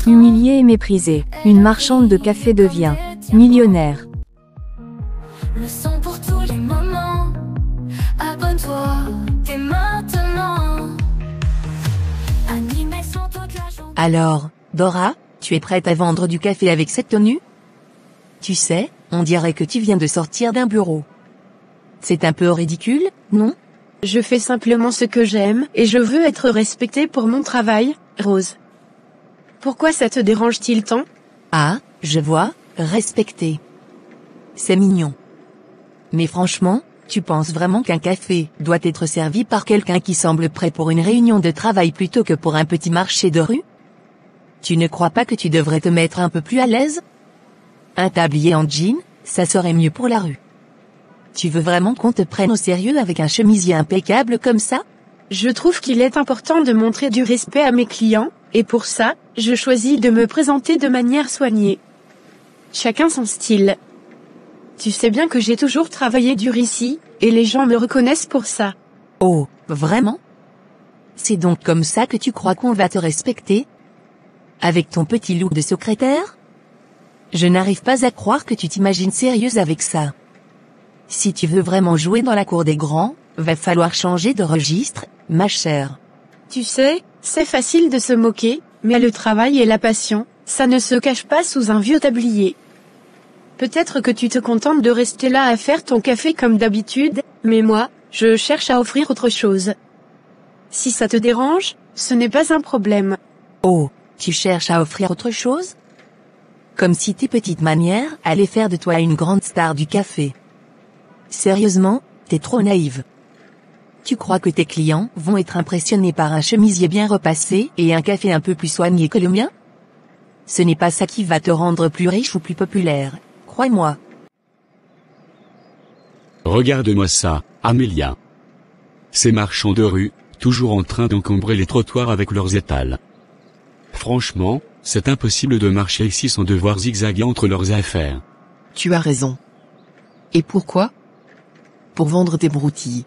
Humiliée et méprisée, une marchande de café devient millionnaire. Le son pour tous les moments. Abonne-toi dès maintenant. Animé son toute la journée. Alors, Dora, tu es prête à vendre du café avec cette tenue? Tu sais, on dirait que tu viens de sortir d'un bureau. C'est un peu ridicule, non? Je fais simplement ce que j'aime et je veux être respectée pour mon travail, Rose. Pourquoi ça te dérange-t-il tant? Ah, je vois, respecter. C'est mignon. Mais franchement, tu penses vraiment qu'un café doit être servi par quelqu'un qui semble prêt pour une réunion de travail plutôt que pour un petit marché de rue? Tu ne crois pas que tu devrais te mettre un peu plus à l'aise? Un tablier en jean, ça serait mieux pour la rue. Tu veux vraiment qu'on te prenne au sérieux avec un chemisier impeccable comme ça? Je trouve qu'il est important de montrer du respect à mes clients, et pour ça, je choisis de me présenter de manière soignée. Chacun son style. Tu sais bien que j'ai toujours travaillé dur ici, et les gens me reconnaissent pour ça. Oh, vraiment? C'est donc comme ça que tu crois qu'on va te respecter? Avec ton petit look de secrétaire? Je n'arrive pas à croire que tu t'imagines sérieuse avec ça. Si tu veux vraiment jouer dans la cour des grands, va falloir changer de registre, ma chère. Tu sais, c'est facile de se moquer, mais le travail et la passion, ça ne se cache pas sous un vieux tablier. Peut-être que tu te contentes de rester là à faire ton café comme d'habitude, mais moi, je cherche à offrir autre chose. Si ça te dérange, ce n'est pas un problème. Oh, tu cherches à offrir autre chose? Comme si tes petites manières allaient faire de toi une grande star du café. Sérieusement, t'es trop naïve. Tu crois que tes clients vont être impressionnés par un chemisier bien repassé et un café un peu plus soigné que le mien? Ce n'est pas ça qui va te rendre plus riche ou plus populaire, crois-moi. Regarde-moi ça, Amélia. Ces marchands de rue, toujours en train d'encombrer les trottoirs avec leurs étals. Franchement, c'est impossible de marcher ici sans devoir zigzaguer entre leurs affaires. Tu as raison. Et pourquoi? Pour vendre des broutilles.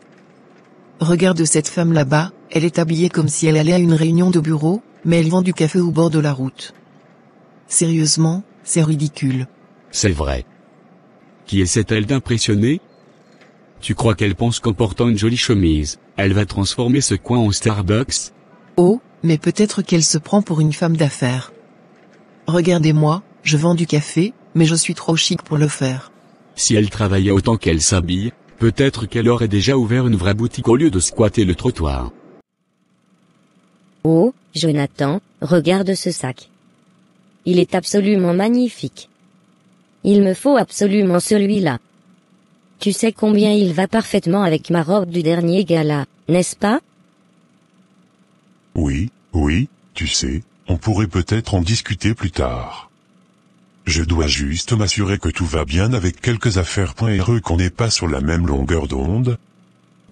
Regarde cette femme là-bas, elle est habillée comme si elle allait à une réunion de bureau, mais elle vend du café au bord de la route. Sérieusement, c'est ridicule. C'est vrai. Qui essaie-t-elle d'impressionner? Tu crois qu'elle pense qu'en portant une jolie chemise, elle va transformer ce coin en Starbucks? Oh, mais peut-être qu'elle se prend pour une femme d'affaires. Regardez-moi, je vends du café, mais je suis trop chic pour le faire. Si elle travaillait autant qu'elle s'habille, peut-être qu'elle aurait déjà ouvert une vraie boutique au lieu de squatter le trottoir. Oh, Jonathan, regarde ce sac. Il est absolument magnifique. Il me faut absolument celui-là. Tu sais combien il va parfaitement avec ma robe du dernier gala, n'est-ce pas? Oui, tu sais, on pourrait peut-être en discuter plus tard. Je dois juste m'assurer que tout va bien avec quelques affaires. Heureux qu'on n'est pas sur la même longueur d'onde.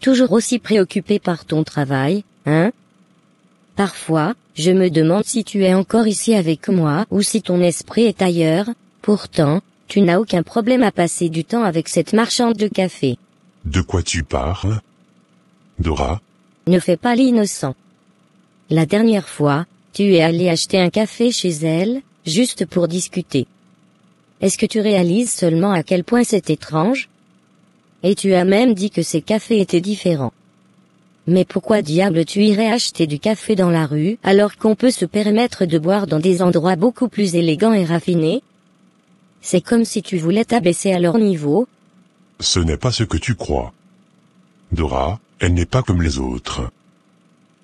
Toujours aussi préoccupé par ton travail, hein? Parfois, je me demande si tu es encore ici avec moi ou si ton esprit est ailleurs. Pourtant, tu n'as aucun problème à passer du temps avec cette marchande de café. De quoi tu parles? Dora? Ne fais pas l'innocent. La dernière fois, tu es allé acheter un café chez elle, juste pour discuter. Est-ce que tu réalises seulement à quel point c'est étrange? Et tu as même dit que ces cafés étaient différents. Mais pourquoi diable tu irais acheter du café dans la rue alors qu'on peut se permettre de boire dans des endroits beaucoup plus élégants et raffinés? C'est comme si tu voulais t'abaisser à leur niveau. Ce n'est pas ce que tu crois. Dora, elle n'est pas comme les autres.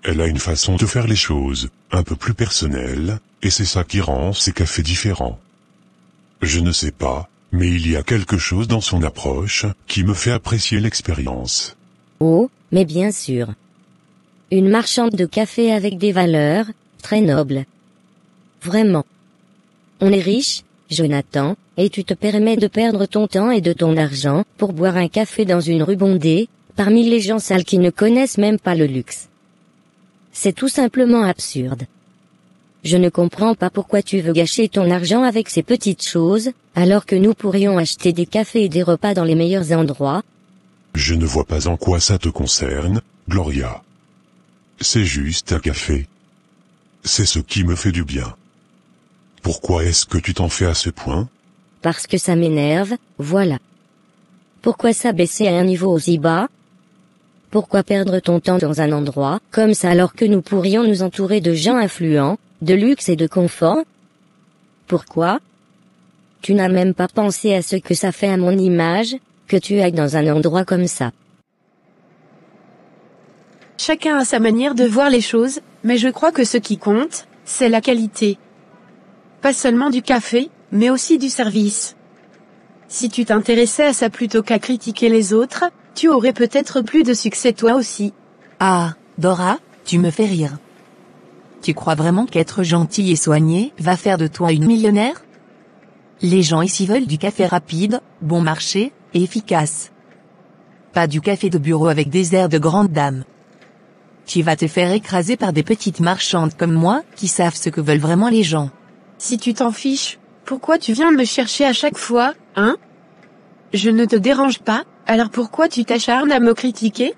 Elle a une façon de faire les choses, un peu plus personnelle, et c'est ça qui rend ces cafés différents. Je ne sais pas, mais il y a quelque chose dans son approche qui me fait apprécier l'expérience. Oh, mais bien sûr. Une marchande de café avec des valeurs, très nobles. Vraiment. On est riche, Jonathan, et tu te permets de perdre ton temps et de ton argent pour boire un café dans une rue bondée, parmi les gens sales qui ne connaissent même pas le luxe. C'est tout simplement absurde. Je ne comprends pas pourquoi tu veux gâcher ton argent avec ces petites choses, alors que nous pourrions acheter des cafés et des repas dans les meilleurs endroits. Je ne vois pas en quoi ça te concerne, Gloria. C'est juste un café. C'est ce qui me fait du bien. Pourquoi est-ce que tu t'en fais à ce point? Parce que ça m'énerve, voilà. Pourquoi s'abaisser à un niveau aussi bas? Pourquoi perdre ton temps dans un endroit comme ça alors que nous pourrions nous entourer de gens influents, de luxe et de confort? Pourquoi? Tu n'as même pas pensé à ce que ça fait à mon image, que tu ailles dans un endroit comme ça. Chacun a sa manière de voir les choses, mais je crois que ce qui compte, c'est la qualité. Pas seulement du café, mais aussi du service. Si tu t'intéressais à ça plutôt qu'à critiquer les autres, tu aurais peut-être plus de succès toi aussi. Ah, Dora, tu me fais rire. Tu crois vraiment qu'être gentil et soigné va faire de toi une millionnaire? Les gens ici veulent du café rapide, bon marché, et efficace. Pas du café de bureau avec des airs de grande dame. Tu vas te faire écraser par des petites marchandes comme moi, qui savent ce que veulent vraiment les gens. Si tu t'en fiches, pourquoi tu viens me chercher à chaque fois, hein? Je ne te dérange pas, alors pourquoi tu t'acharnes à me critiquer?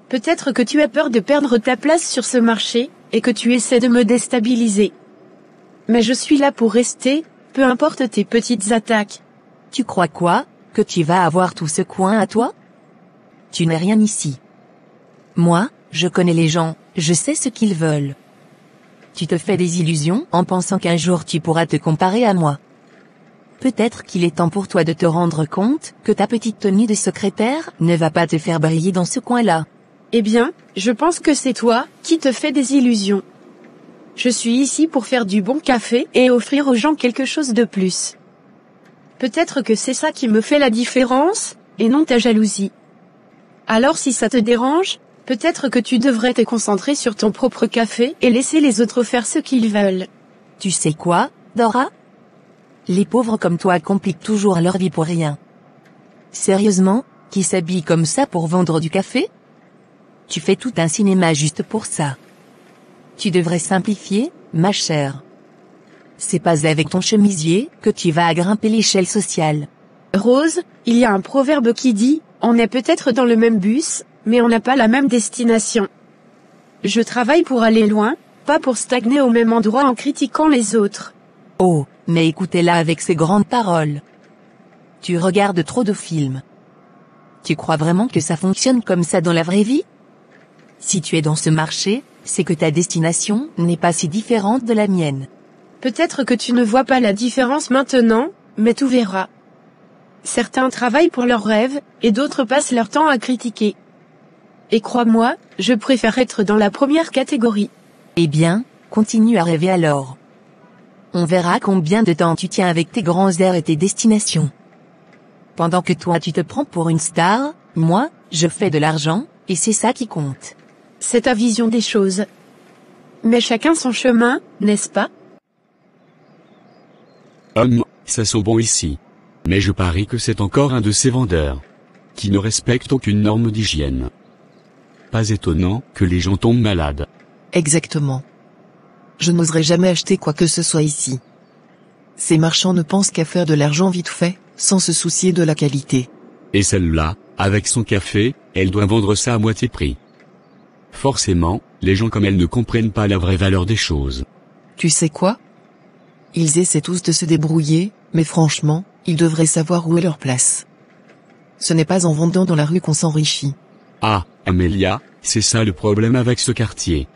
Peut-être que tu as peur de perdre ta place sur ce marché, et que tu essaies de me déstabiliser. Mais je suis là pour rester, peu importe tes petites attaques. Tu crois quoi? Que tu vas avoir tout ce coin à toi? Tu n'es rien ici. Moi, je connais les gens, je sais ce qu'ils veulent. Tu te fais des illusions en pensant qu'un jour tu pourras te comparer à moi. Peut-être qu'il est temps pour toi de te rendre compte que ta petite tenue de secrétaire ne va pas te faire briller dans ce coin-là. Eh bien, je pense que c'est toi qui te fais des illusions. Je suis ici pour faire du bon café et offrir aux gens quelque chose de plus. Peut-être que c'est ça qui me fait la différence, et non ta jalousie. Alors si ça te dérange, peut-être que tu devrais te concentrer sur ton propre café et laisser les autres faire ce qu'ils veulent. Tu sais quoi, Dora? Les pauvres comme toi compliquent toujours leur vie pour rien. Sérieusement, qui s'habille comme ça pour vendre du café? Tu fais tout un cinéma juste pour ça. Tu devrais simplifier, ma chère. C'est pas avec ton chemisier que tu vas grimper l'échelle sociale. Rose, il y a un proverbe qui dit, on est peut-être dans le même bus, mais on n'a pas la même destination. Je travaille pour aller loin, pas pour stagner au même endroit en critiquant les autres. Oh, mais écoutez-la avec ses grandes paroles. Tu regardes trop de films. Tu crois vraiment que ça fonctionne comme ça dans la vraie vie? Si tu es dans ce marché, c'est que ta destination n'est pas si différente de la mienne. Peut-être que tu ne vois pas la différence maintenant, mais tu verras. Certains travaillent pour leurs rêves, et d'autres passent leur temps à critiquer. Et crois-moi, je préfère être dans la première catégorie. Eh bien, continue à rêver alors. On verra combien de temps tu tiens avec tes grands airs et tes destinations. Pendant que toi tu te prends pour une star, moi, je fais de l'argent, et c'est ça qui compte. C'est ta vision des choses. Mais chacun son chemin, n'est-ce pas? Ça sent bon ici. Mais je parie que c'est encore un de ces vendeurs qui ne respectent aucune norme d'hygiène. Pas étonnant que les gens tombent malades. Exactement. Je n'oserais jamais acheter quoi que ce soit ici. Ces marchands ne pensent qu'à faire de l'argent vite fait, sans se soucier de la qualité. Et celle-là, avec son café, elle doit vendre ça à moitié prix. Forcément, les gens comme elle ne comprennent pas la vraie valeur des choses. Tu sais quoi? Ils essaient tous de se débrouiller, mais franchement, ils devraient savoir où est leur place. Ce n'est pas en vendant dans la rue qu'on s'enrichit. Ah, Amélia, c'est ça le problème avec ce quartier.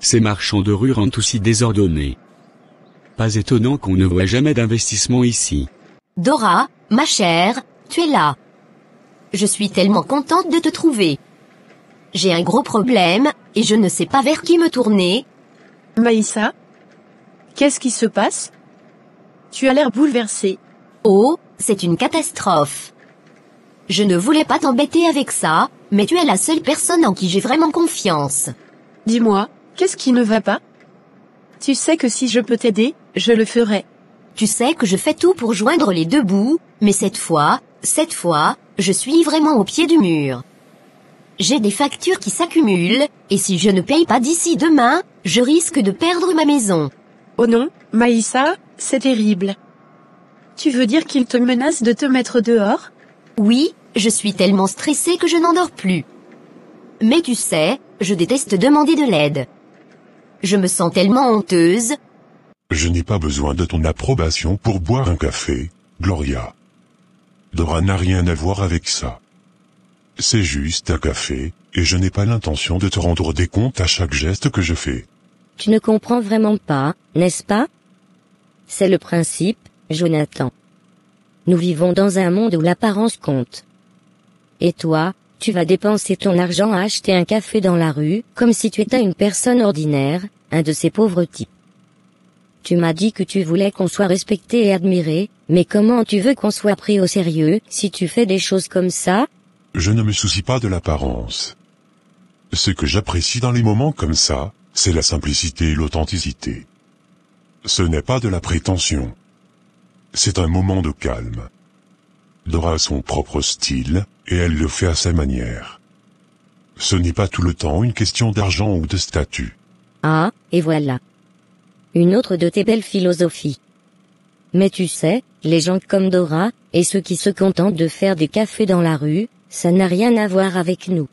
Ces marchands de rue rendent aussi désordonnés. Pas étonnant qu'on ne voit jamais d'investissement ici. Dora, ma chère, tu es là. Je suis tellement contente de te trouver. J'ai un gros problème, et je ne sais pas vers qui me tourner. Maïssa? Qu'est-ce qui se passe? Tu as l'air bouleversée. Oh, c'est une catastrophe. Je ne voulais pas t'embêter avec ça, mais tu es la seule personne en qui j'ai vraiment confiance. Dis-moi, qu'est-ce qui ne va pas? Tu sais que si je peux t'aider, je le ferai. Tu sais que je fais tout pour joindre les deux bouts, mais cette fois, je suis vraiment au pied du mur. J'ai des factures qui s'accumulent, et si je ne paye pas d'ici demain, je risque de perdre ma maison. Oh non, Maïssa, c'est terrible. Tu veux dire qu'il te menace de te mettre dehors? Oui, je suis tellement stressée que je n'endors plus. Mais tu sais, je déteste demander de l'aide. Je me sens tellement honteuse. Je n'ai pas besoin de ton approbation pour boire un café, Gloria. Dora n'a rien à voir avec ça. C'est juste un café, et je n'ai pas l'intention de te rendre des comptes à chaque geste que je fais. Tu ne comprends vraiment pas, n'est-ce pas? C'est le principe, Jonathan. Nous vivons dans un monde où l'apparence compte. Et toi, tu vas dépenser ton argent à acheter un café dans la rue, comme si tu étais une personne ordinaire, un de ces pauvres types. Tu m'as dit que tu voulais qu'on soit respecté et admiré, mais comment tu veux qu'on soit pris au sérieux si tu fais des choses comme ça? Je ne me soucie pas de l'apparence. Ce que j'apprécie dans les moments comme ça, c'est la simplicité et l'authenticité. Ce n'est pas de la prétention. C'est un moment de calme. Dora a son propre style, et elle le fait à sa manière. Ce n'est pas tout le temps une question d'argent ou de statut. Ah, et voilà. Une autre de tes belles philosophies. Mais tu sais, les gens comme Dora, et ceux qui se contentent de faire des cafés dans la rue, ça n'a rien à voir avec nous.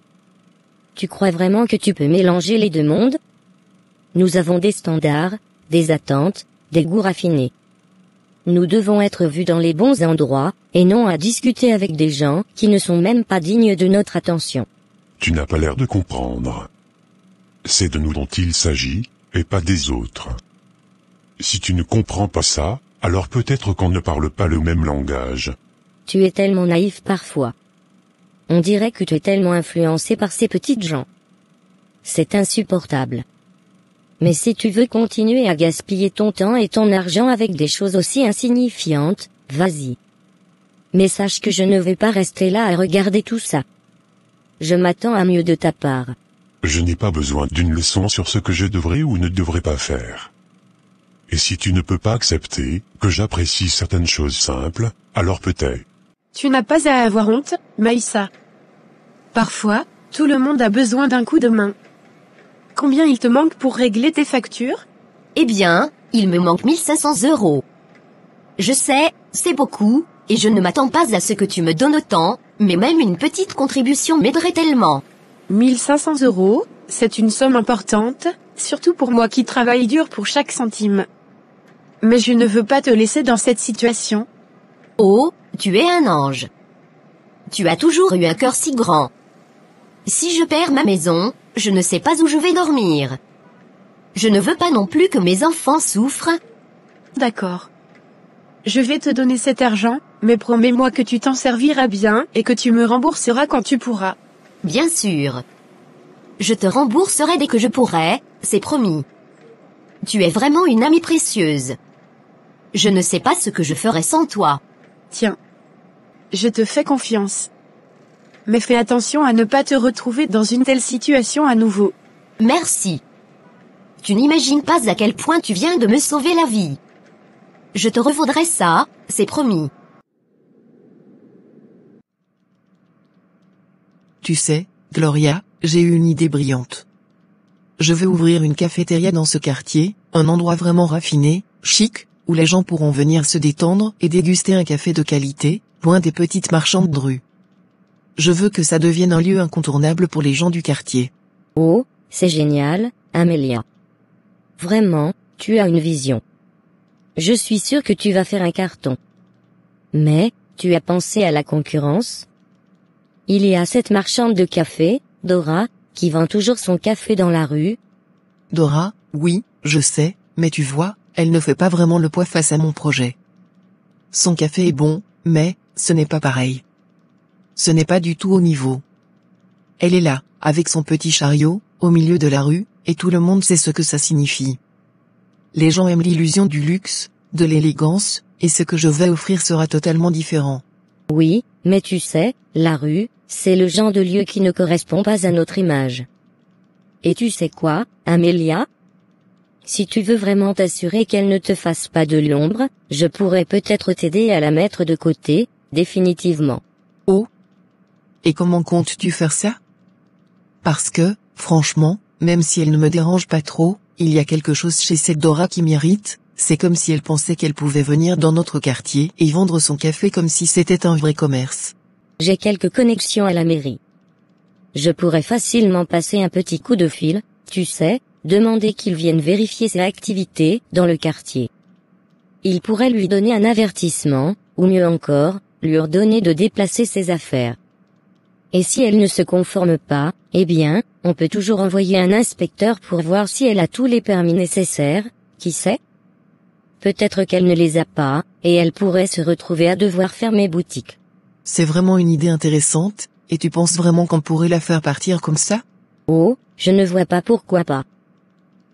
Tu crois vraiment que tu peux mélanger les deux mondes? Nous avons des standards, des attentes, des goûts raffinés. Nous devons être vus dans les bons endroits, et non à discuter avec des gens qui ne sont même pas dignes de notre attention. Tu n'as pas l'air de comprendre. C'est de nous dont il s'agit, et pas des autres. Si tu ne comprends pas ça, alors peut-être qu'on ne parle pas le même langage. Tu es tellement naïf parfois. On dirait que tu es tellement influencé par ces petites gens. C'est insupportable. Mais si tu veux continuer à gaspiller ton temps et ton argent avec des choses aussi insignifiantes, vas-y. Mais sache que je ne vais pas rester là à regarder tout ça. Je m'attends à mieux de ta part. Je n'ai pas besoin d'une leçon sur ce que je devrais ou ne devrais pas faire. Et si tu ne peux pas accepter que j'apprécie certaines choses simples, alors peut-être. Tu n'as pas à avoir honte, Maïssa. Parfois, tout le monde a besoin d'un coup de main. Combien il te manque pour régler tes factures? Eh bien, il me manque 1500 €. Je sais, c'est beaucoup, et je ne m'attends pas à ce que tu me donnes autant, mais même une petite contribution m'aiderait tellement. 1500 €, c'est une somme importante, surtout pour moi qui travaille dur pour chaque centime. Mais je ne veux pas te laisser dans cette situation. Oh, tu es un ange. Tu as toujours eu un cœur si grand. Si je perds ma maison, je ne sais pas où je vais dormir. Je ne veux pas non plus que mes enfants souffrent. D'accord. Je vais te donner cet argent, mais promets-moi que tu t'en serviras bien et que tu me rembourseras quand tu pourras. Bien sûr. Je te rembourserai dès que je pourrai, c'est promis. Tu es vraiment une amie précieuse. Je ne sais pas ce que je ferais sans toi. Tiens. Je te fais confiance. Mais fais attention à ne pas te retrouver dans une telle situation à nouveau. Merci. Tu n'imagines pas à quel point tu viens de me sauver la vie. Je te revaudrai ça, c'est promis. Tu sais, Gloria, j'ai eu une idée brillante. Je vais ouvrir une cafétéria dans ce quartier, un endroit vraiment raffiné, chic, où les gens pourront venir se détendre et déguster un café de qualité, loin des petites marchandes de rue. Je veux que ça devienne un lieu incontournable pour les gens du quartier. Oh, c'est génial, Amélia. Vraiment, tu as une vision. Je suis sûre que tu vas faire un carton. Mais, tu as pensé à la concurrence? Il y a cette marchande de café, Dora, qui vend toujours son café dans la rue. Dora, oui, je sais, mais tu vois, elle ne fait pas vraiment le poids face à mon projet. Son café est bon, mais, ce n'est pas pareil. Ce n'est pas du tout au niveau. Elle est là, avec son petit chariot, au milieu de la rue, et tout le monde sait ce que ça signifie. Les gens aiment l'illusion du luxe, de l'élégance, et ce que je vais offrir sera totalement différent. Oui, mais tu sais, la rue, c'est le genre de lieu qui ne correspond pas à notre image. Et tu sais quoi, Amélia? Si tu veux vraiment t'assurer qu'elle ne te fasse pas de l'ombre, je pourrais peut-être t'aider à la mettre de côté, définitivement. Oh. Et comment comptes-tu faire ça? Parce que, franchement, même si elle ne me dérange pas trop, il y a quelque chose chez cette Dora qui m'irrite, c'est comme si elle pensait qu'elle pouvait venir dans notre quartier et vendre son café comme si c'était un vrai commerce. J'ai quelques connexions à la mairie. Je pourrais facilement passer un petit coup de fil, tu sais, demander qu'il vienne vérifier ses activités dans le quartier. Il pourrait lui donner un avertissement, ou mieux encore, lui ordonner de déplacer ses affaires. Et si elle ne se conforme pas, eh bien, on peut toujours envoyer un inspecteur pour voir si elle a tous les permis nécessaires, qui sait? Peut-être qu'elle ne les a pas, et elle pourrait se retrouver à devoir fermer boutique. C'est vraiment une idée intéressante, et tu penses vraiment qu'on pourrait la faire partir comme ça? Oh, je ne vois pas pourquoi pas.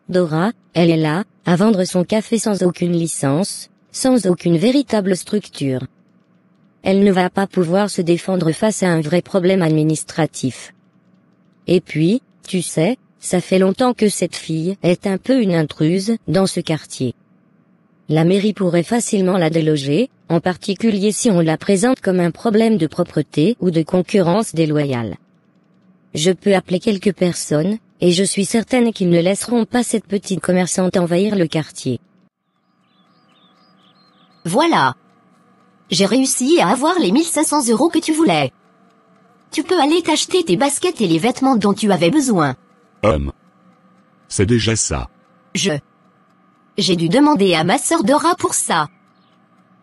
Dora, elle est là, à vendre son café sans aucune licence, sans aucune véritable structure. Elle ne va pas pouvoir se défendre face à un vrai problème administratif. Et puis, tu sais, ça fait longtemps que cette fille est un peu une intruse dans ce quartier. La mairie pourrait facilement la déloger, en particulier si on la présente comme un problème de propreté ou de concurrence déloyale. Je peux appeler quelques personnes, et je suis certaine qu'ils ne laisseront pas cette petite commerçante envahir le quartier. Voilà. J'ai réussi à avoir les 1500 € que tu voulais. Tu peux aller t'acheter tes baskets et les vêtements dont tu avais besoin. C'est déjà ça. J'ai dû demander à ma sœur Dora pour ça.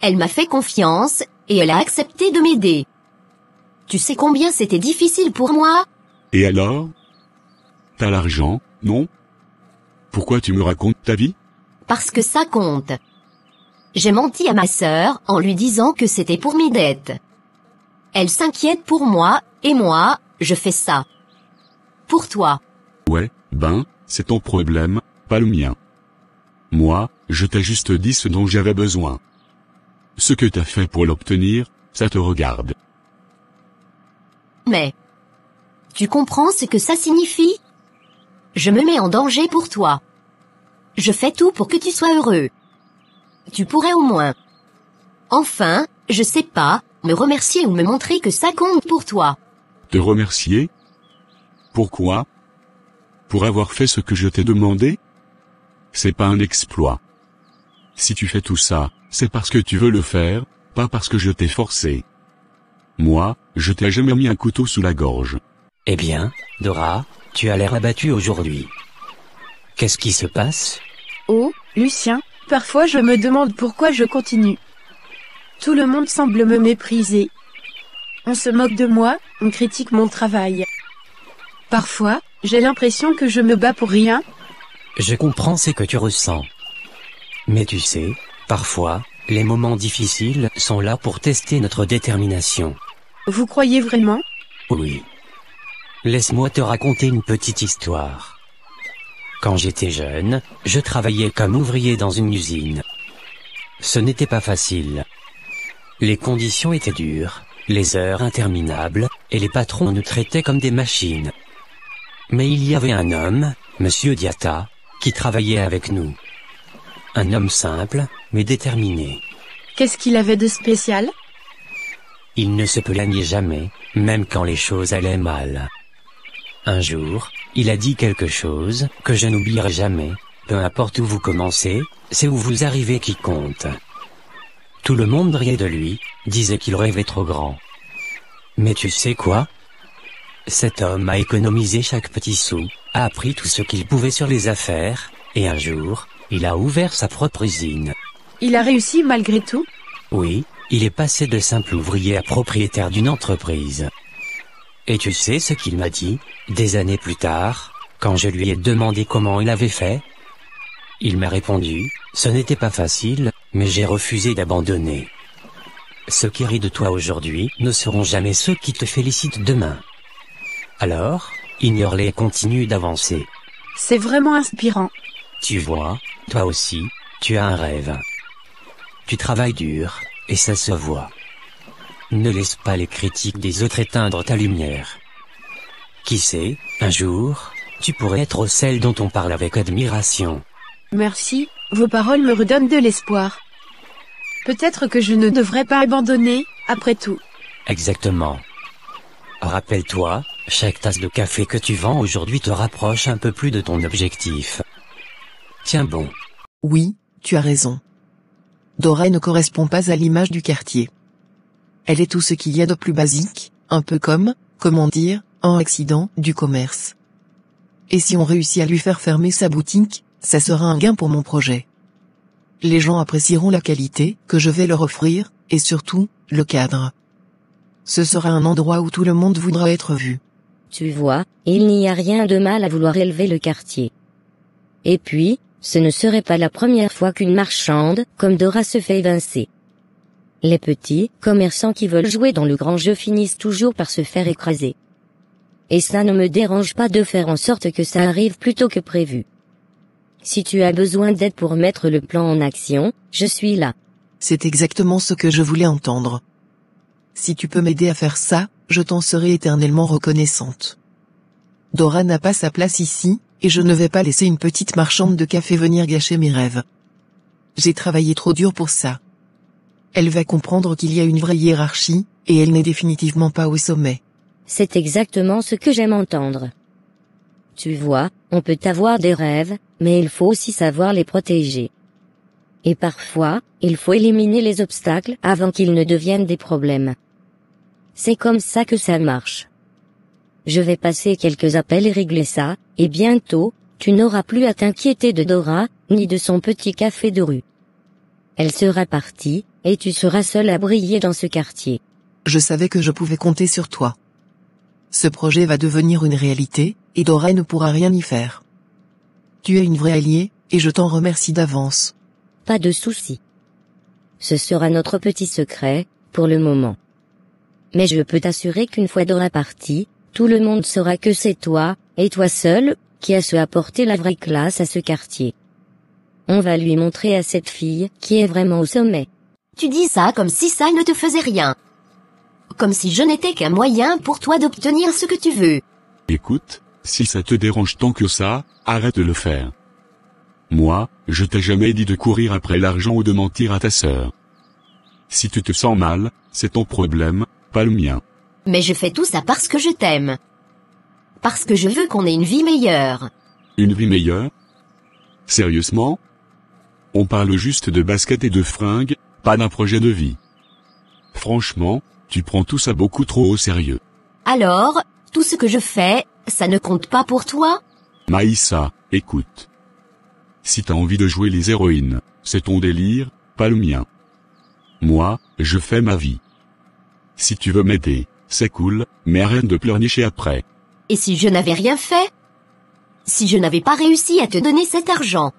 Elle m'a fait confiance, et elle a accepté de m'aider. Tu sais combien c'était difficile pour moi? Et alors? T'as l'argent, non? Pourquoi tu me racontes ta vie? Parce que ça compte. J'ai menti à ma sœur en lui disant que c'était pour mes dettes. Elle s'inquiète pour moi, et moi, je fais ça. Pour toi. Ouais, c'est ton problème, pas le mien. Moi, je t'ai juste dit ce dont j'avais besoin. Ce que t'as fait pour l'obtenir, ça te regarde. Mais, tu comprends ce que ça signifie? Je me mets en danger pour toi. Je fais tout pour que tu sois heureux. Tu pourrais au moins, enfin, je sais pas, me remercier ou me montrer que ça compte pour toi. Te remercier? Pourquoi? Pour avoir fait ce que je t'ai demandé? C'est pas un exploit. Si tu fais tout ça, c'est parce que tu veux le faire, pas parce que je t'ai forcé. Moi, je t'ai jamais mis un couteau sous la gorge. Eh bien, Dora, tu as l'air abattue aujourd'hui. Qu'est-ce qui se passe? Oh, Lucien, parfois je me demande pourquoi je continue. Tout le monde semble me mépriser. On se moque de moi, on critique mon travail. Parfois, j'ai l'impression que je me bats pour rien. Je comprends ce que tu ressens. Mais tu sais, parfois, les moments difficiles sont là pour tester notre détermination. Vous croyez vraiment? Oui. Laisse-moi te raconter une petite histoire. Quand j'étais jeune, je travaillais comme ouvrier dans une usine. Ce n'était pas facile. Les conditions étaient dures, les heures interminables, et les patrons nous traitaient comme des machines. Mais il y avait un homme, Monsieur Diatta, qui travaillait avec nous. Un homme simple, mais déterminé. Qu'est-ce qu'il avait de spécial? Il ne se plaignait jamais, même quand les choses allaient mal. Un jour, il a dit quelque chose que je n'oublierai jamais. Peu importe où vous commencez, c'est où vous arrivez qui compte. Tout le monde riait de lui, disait qu'il rêvait trop grand. Mais tu sais quoi? Cet homme a économisé chaque petit sou, a appris tout ce qu'il pouvait sur les affaires, et un jour, il a ouvert sa propre usine. Il a réussi malgré tout? Oui, il est passé de simple ouvrier à propriétaire d'une entreprise. Et tu sais ce qu'il m'a dit, des années plus tard, quand je lui ai demandé comment il avait fait? Il m'a répondu, ce n'était pas facile, mais j'ai refusé d'abandonner. Ceux qui rient de toi aujourd'hui ne seront jamais ceux qui te félicitent demain. Alors, ignore-les et continue d'avancer. C'est vraiment inspirant. Tu vois, toi aussi, tu as un rêve. Tu travailles dur, et ça se voit. Ne laisse pas les critiques des autres éteindre ta lumière. Qui sait, un jour, tu pourrais être celle dont on parle avec admiration. Merci, vos paroles me redonnent de l'espoir. Peut-être que je ne devrais pas abandonner, après tout. Exactement. Rappelle-toi, chaque tasse de café que tu vends aujourd'hui te rapproche un peu plus de ton objectif. Tiens bon. Oui, tu as raison. Dora ne correspond pas à l'image du quartier. Elle est tout ce qu'il y a de plus basique, un peu comme, comment dire, un accident du commerce. Et si on réussit à lui faire fermer sa boutique, ça sera un gain pour mon projet. Les gens apprécieront la qualité que je vais leur offrir, et surtout, le cadre. Ce sera un endroit où tout le monde voudra être vu. Tu vois, il n'y a rien de mal à vouloir élever le quartier. Et puis, ce ne serait pas la première fois qu'une marchande, comme Dora, se fait évincer. Les petits commerçants qui veulent jouer dans le grand jeu finissent toujours par se faire écraser. Et ça ne me dérange pas de faire en sorte que ça arrive plus tôt que prévu. Si tu as besoin d'aide pour mettre le plan en action, je suis là. C'est exactement ce que je voulais entendre. Si tu peux m'aider à faire ça, je t'en serai éternellement reconnaissante. Dora n'a pas sa place ici, et je ne vais pas laisser une petite marchande de café venir gâcher mes rêves. J'ai travaillé trop dur pour ça. Elle va comprendre qu'il y a une vraie hiérarchie, et elle n'est définitivement pas au sommet. C'est exactement ce que j'aime entendre. Tu vois, on peut avoir des rêves, mais il faut aussi savoir les protéger. Et parfois, il faut éliminer les obstacles avant qu'ils ne deviennent des problèmes. C'est comme ça que ça marche. Je vais passer quelques appels et régler ça, et bientôt, tu n'auras plus à t'inquiéter de Dora, ni de son petit café de rue. Elle sera partie, et tu seras seul à briller dans ce quartier. Je savais que je pouvais compter sur toi. Ce projet va devenir une réalité, et Dora ne pourra rien y faire. Tu es une vraie alliée, et je t'en remercie d'avance. Pas de souci. Ce sera notre petit secret, pour le moment. Mais je peux t'assurer qu'une fois Dora partie, tout le monde saura que c'est toi, et toi seul, qui as su apporter la vraie classe à ce quartier. On va lui montrer à cette fille qui est vraiment au sommet. Tu dis ça comme si ça ne te faisait rien. Comme si je n'étais qu'un moyen pour toi d'obtenir ce que tu veux. Écoute, si ça te dérange tant que ça, arrête de le faire. Moi, je t'ai jamais dit de courir après l'argent ou de mentir à ta sœur. Si tu te sens mal, c'est ton problème, pas le mien. Mais je fais tout ça parce que je t'aime. Parce que je veux qu'on ait une vie meilleure. Une vie meilleure? Sérieusement? On parle juste de basket et de fringues, pas d'un projet de vie. Franchement, tu prends tout ça beaucoup trop au sérieux. Alors, tout ce que je fais, ça ne compte pas pour toi? Maïssa, écoute. Si t'as envie de jouer les héroïnes, c'est ton délire, pas le mien. Moi, je fais ma vie. Si tu veux m'aider, c'est cool, mais arrête de pleurnicher après. Et si je n'avais rien fait? Si je n'avais pas réussi à te donner cet argent?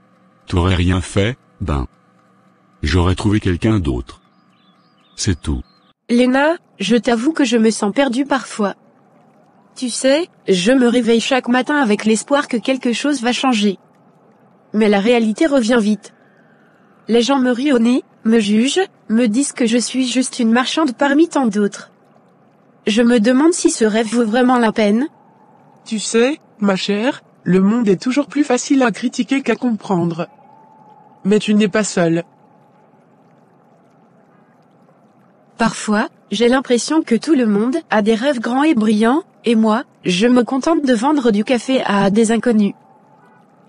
T'aurais rien fait, ben. J'aurais trouvé quelqu'un d'autre. C'est tout. Léna, je t'avoue que je me sens perdue parfois. Tu sais, je me réveille chaque matin avec l'espoir que quelque chose va changer. Mais la réalité revient vite. Les gens me rient au nez, me jugent, me disent que je suis juste une marchande parmi tant d'autres. Je me demande si ce rêve vaut vraiment la peine. Tu sais, ma chère, le monde est toujours plus facile à critiquer qu'à comprendre. Mais tu n'es pas seule. Parfois, j'ai l'impression que tout le monde a des rêves grands et brillants, et moi, je me contente de vendre du café à des inconnus.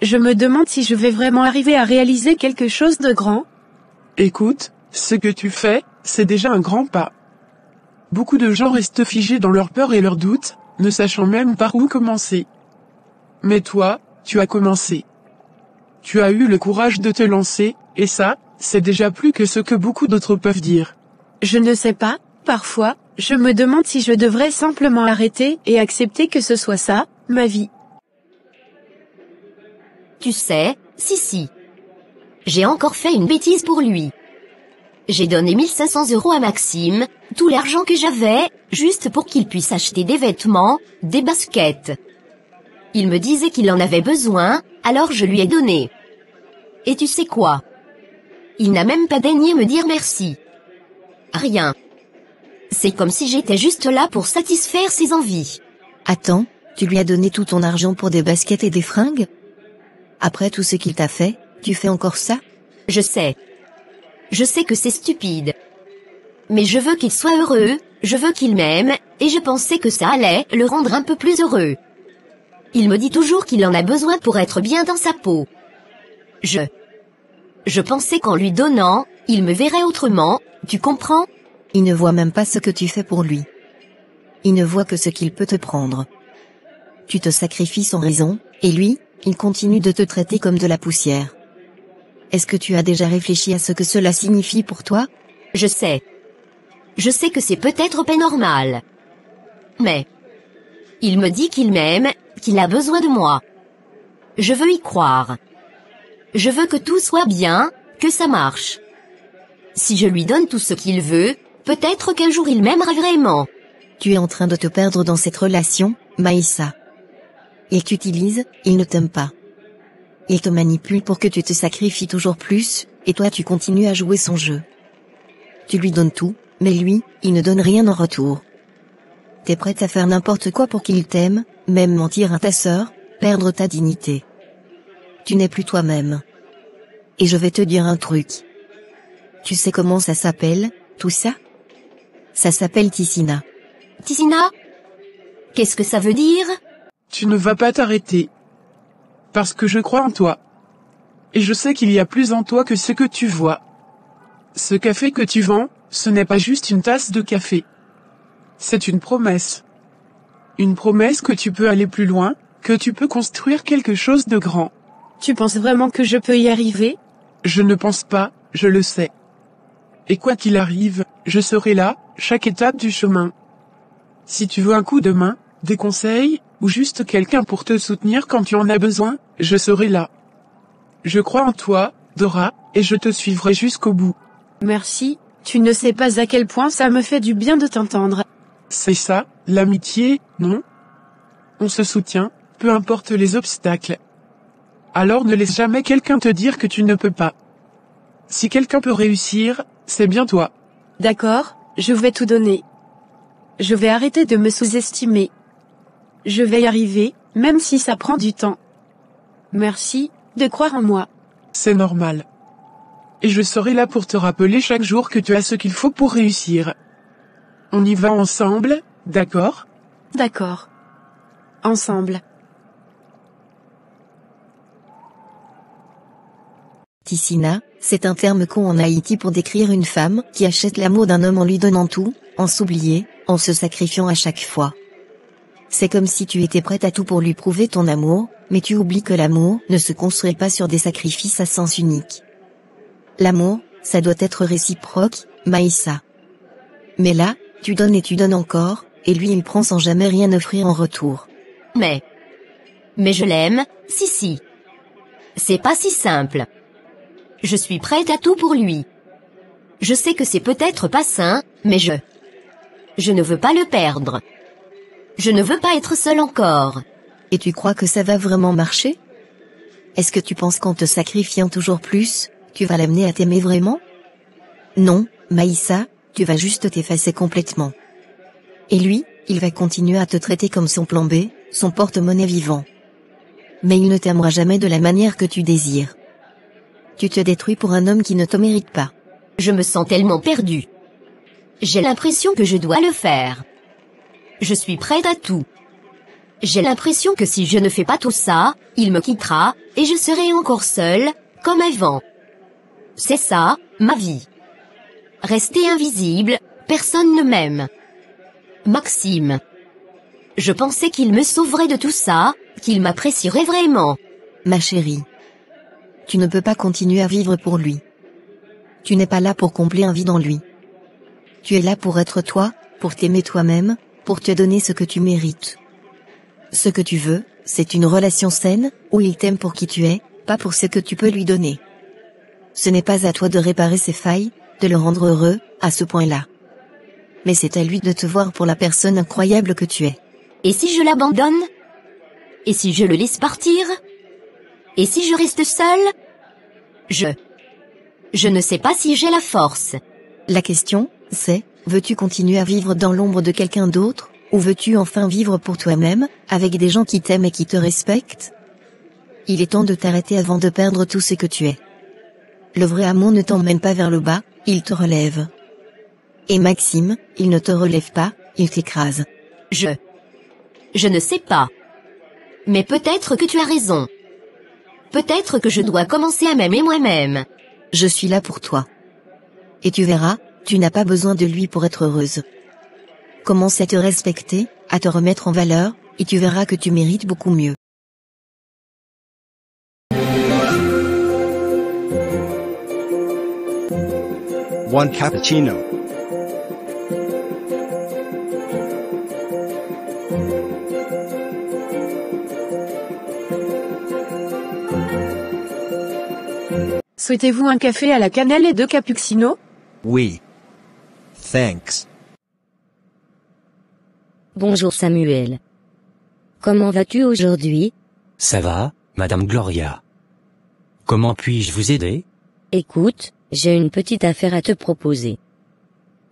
Je me demande si je vais vraiment arriver à réaliser quelque chose de grand. Écoute, ce que tu fais, c'est déjà un grand pas. Beaucoup de gens restent figés dans leurs peurs et leurs doutes, ne sachant même par où commencer. Mais toi, tu as commencé. Tu as eu le courage de te lancer, et ça, c'est déjà plus que ce que beaucoup d'autres peuvent dire. Je ne sais pas, parfois, je me demande si je devrais simplement arrêter et accepter que ce soit ça, ma vie. Tu sais, si. J'ai encore fait une bêtise pour lui. J'ai donné 1500 € à Maxime, tout l'argent que j'avais, juste pour qu'il puisse acheter des vêtements, des baskets. Il me disait qu'il en avait besoin, alors je lui ai donné. Et tu sais quoi? Il n'a même pas daigné me dire merci. Rien. C'est comme si j'étais juste là pour satisfaire ses envies. Attends, tu lui as donné tout ton argent pour des baskets et des fringues? Après tout ce qu'il t'a fait, tu fais encore ça? Je sais. Je sais que c'est stupide. Mais je veux qu'il soit heureux, je veux qu'il m'aime, et je pensais que ça allait le rendre un peu plus heureux. Il me dit toujours qu'il en a besoin pour être bien dans sa peau. Je pensais qu'en lui donnant, il me verrait autrement, tu comprends? Il ne voit même pas ce que tu fais pour lui. Il ne voit que ce qu'il peut te prendre. tu te sacrifies sans raison, et lui, il continue de te traiter comme de la poussière. Est-ce que tu as déjà réfléchi à ce que cela signifie pour toi? Je sais. Je sais que c'est peut-être pas normal. Mais il me dit qu'il m'aime, qu'il a besoin de moi. Je veux y croire. Je veux que tout soit bien, que ça marche. Si je lui donne tout ce qu'il veut, peut-être qu'un jour il m'aimera vraiment. Tu es en train de te perdre dans cette relation, Maïssa. Il t'utilise, il ne t'aime pas. Il te manipule pour que tu te sacrifies toujours plus, et toi tu continues à jouer son jeu. Tu lui donnes tout, mais lui, il ne donne rien en retour. T'es prête à faire n'importe quoi pour qu'il t'aime, même mentir à ta sœur, perdre ta dignité. Tu n'es plus toi-même. Et je vais te dire un truc. Tu sais comment ça s'appelle, tout ça? Ça s'appelle Ticina. Ticina? Qu'est-ce que ça veut dire? Tu ne vas pas t'arrêter. Parce que je crois en toi. Et je sais qu'il y a plus en toi que ce que tu vois. Ce café que tu vends, ce n'est pas juste une tasse de café. C'est une promesse. Une promesse que tu peux aller plus loin, que tu peux construire quelque chose de grand. Tu penses vraiment que je peux y arriver? Je ne pense pas, je le sais. Et quoi qu'il arrive, je serai là, chaque étape du chemin. Si tu veux un coup de main, des conseils, ou juste quelqu'un pour te soutenir quand tu en as besoin, je serai là. Je crois en toi, Dora, et je te suivrai jusqu'au bout. Merci, tu ne sais pas à quel point ça me fait du bien de t'entendre. C'est ça, l'amitié, non? On se soutient, peu importe les obstacles. Alors ne laisse jamais quelqu'un te dire que tu ne peux pas. Si quelqu'un peut réussir, c'est bien toi. D'accord, je vais tout donner. Je vais arrêter de me sous-estimer. Je vais y arriver, même si ça prend du temps. Merci, de croire en moi. C'est normal. Et je serai là pour te rappeler chaque jour que tu as ce qu'il faut pour réussir. On y va ensemble, d'accord? D'accord. Ensemble. Ticina, c'est un terme con en Haïti pour décrire une femme qui achète l'amour d'un homme en lui donnant tout, en s'oublier, en se sacrifiant à chaque fois. C'est comme si tu étais prête à tout pour lui prouver ton amour, mais tu oublies que l'amour ne se construit pas sur des sacrifices à sens unique. L'amour, ça doit être réciproque, Maïssa. Mais là, tu donnes et tu donnes encore, et lui il prend sans jamais rien offrir en retour. Mais je l'aime, si. C'est pas si simple. Je suis prête à tout pour lui. Je sais que c'est peut-être pas sain, mais je ne veux pas le perdre. Je ne veux pas être seule encore. Et tu crois que ça va vraiment marcher? Est-ce que tu penses qu'en te sacrifiant toujours plus, tu vas l'amener à t'aimer vraiment? Non, Maïssa, tu vas juste t'effacer complètement. Et lui, il va continuer à te traiter comme son plan B, son porte-monnaie vivant. Mais il ne t'aimera jamais de la manière que tu désires. Tu te détruis pour un homme qui ne te mérite pas. Je me sens tellement perdue. J'ai l'impression que je dois le faire. Je suis prête à tout. J'ai l'impression que si je ne fais pas tout ça, il me quittera, et je serai encore seule, comme avant. C'est ça, ma vie. Rester invisible, personne ne m'aime. Maxime. Je pensais qu'il me sauverait de tout ça, qu'il m'apprécierait vraiment. Ma chérie. Tu ne peux pas continuer à vivre pour lui. Tu n'es pas là pour combler un vide en lui. Tu es là pour être toi, pour t'aimer toi-même, pour te donner ce que tu mérites. Ce que tu veux, c'est une relation saine, où il t'aime pour qui tu es, pas pour ce que tu peux lui donner. Ce n'est pas à toi de réparer ses failles, de le rendre heureux, à ce point-là. Mais c'est à lui de te voir pour la personne incroyable que tu es. Et si je l'abandonne? Et si je le laisse partir? Et si je reste seule? Je ne sais pas si j'ai la force. La question, c'est, veux-tu continuer à vivre dans l'ombre de quelqu'un d'autre, ou veux-tu enfin vivre pour toi-même, avec des gens qui t'aiment et qui te respectent? Il est temps de t'arrêter avant de perdre tout ce que tu es. Le vrai amour ne t'emmène pas vers le bas, il te relève. Et Maxime, il ne te relève pas, il t'écrase. Je ne sais pas. Mais peut-être que tu as raison. Peut-être que je dois commencer à m'aimer moi-même. Je suis là pour toi. Et tu verras, tu n'as pas besoin de lui pour être heureuse. Commence à te respecter, à te remettre en valeur, et tu verras que tu mérites beaucoup mieux. One cappuccino. Souhaitez-vous un café à la cannelle et 2 cappuccinos? Oui. Thanks. Bonjour Samuel. Comment vas-tu aujourd'hui? Ça va, Madame Gloria. Comment puis-je vous aider? Écoute, j'ai une petite affaire à te proposer.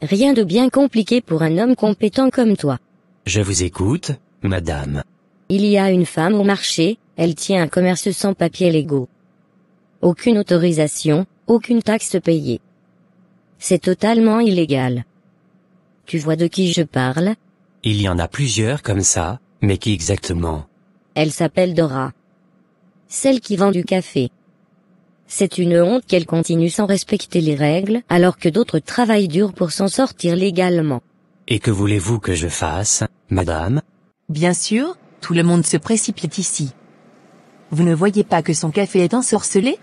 Rien de bien compliqué pour un homme compétent comme toi. Je vous écoute, Madame. Il y a une femme au marché, elle tient un commerce sans papiers légaux. Aucune autorisation, aucune taxe payée. C'est totalement illégal. Tu vois de qui je parle? Il y en a plusieurs comme ça, mais qui exactement? Elle s'appelle Dora. Celle qui vend du café. C'est une honte qu'elle continue sans respecter les règles, alors que d'autres travaillent dur pour s'en sortir légalement. Et que voulez-vous que je fasse, Madame? Bien sûr, tout le monde se précipite ici. Vous ne voyez pas que son café est ensorcelé?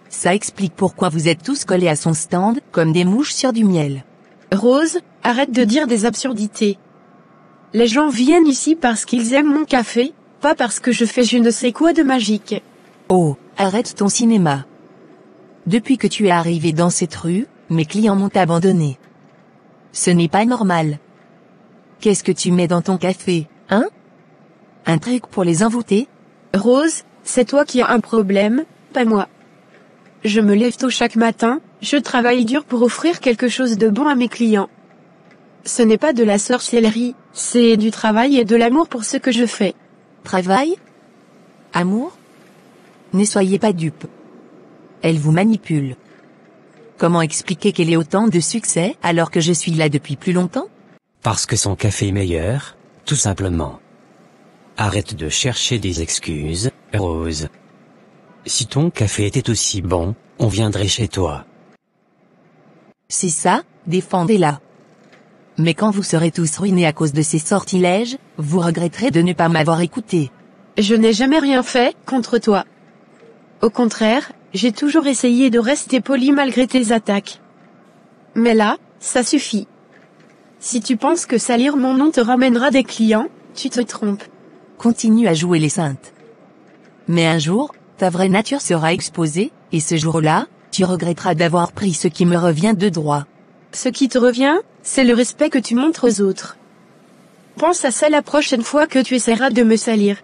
Ça explique pourquoi vous êtes tous collés à son stand, comme des mouches sur du miel. Rose, arrête de dire des absurdités. Les gens viennent ici parce qu'ils aiment mon café, pas parce que je fais je ne sais quoi de magique. Oh, arrête ton cinéma. Depuis que tu es arrivé dans cette rue, mes clients m'ont abandonné. Ce n'est pas normal. Qu'est-ce que tu mets dans ton café, hein? Un truc pour les envoûter? Rose, c'est toi qui as un problème, pas moi. Je me lève tôt chaque matin, je travaille dur pour offrir quelque chose de bon à mes clients. Ce n'est pas de la sorcellerie, c'est du travail et de l'amour pour ce que je fais. Travail? Amour? Ne soyez pas dupes. Elle vous manipule. Comment expliquer qu'elle ait autant de succès alors que je suis là depuis plus longtemps? Parce que son café est meilleur, tout simplement. Arrête de chercher des excuses, Rose. Si ton café était aussi bon, on viendrait chez toi. C'est ça, défendez-la. Mais quand vous serez tous ruinés à cause de ces sortilèges, vous regretterez de ne pas m'avoir écouté. Je n'ai jamais rien fait contre toi. Au contraire, j'ai toujours essayé de rester poli malgré tes attaques. Mais là, ça suffit. Si tu penses que salir mon nom te ramènera des clients, tu te trompes. Continue à jouer les saintes. Mais un jour, ta vraie nature sera exposée, et ce jour-là, tu regretteras d'avoir pris ce qui me revient de droit. Ce qui te revient, c'est le respect que tu montres aux autres. Pense à ça la prochaine fois que tu essaieras de me salir.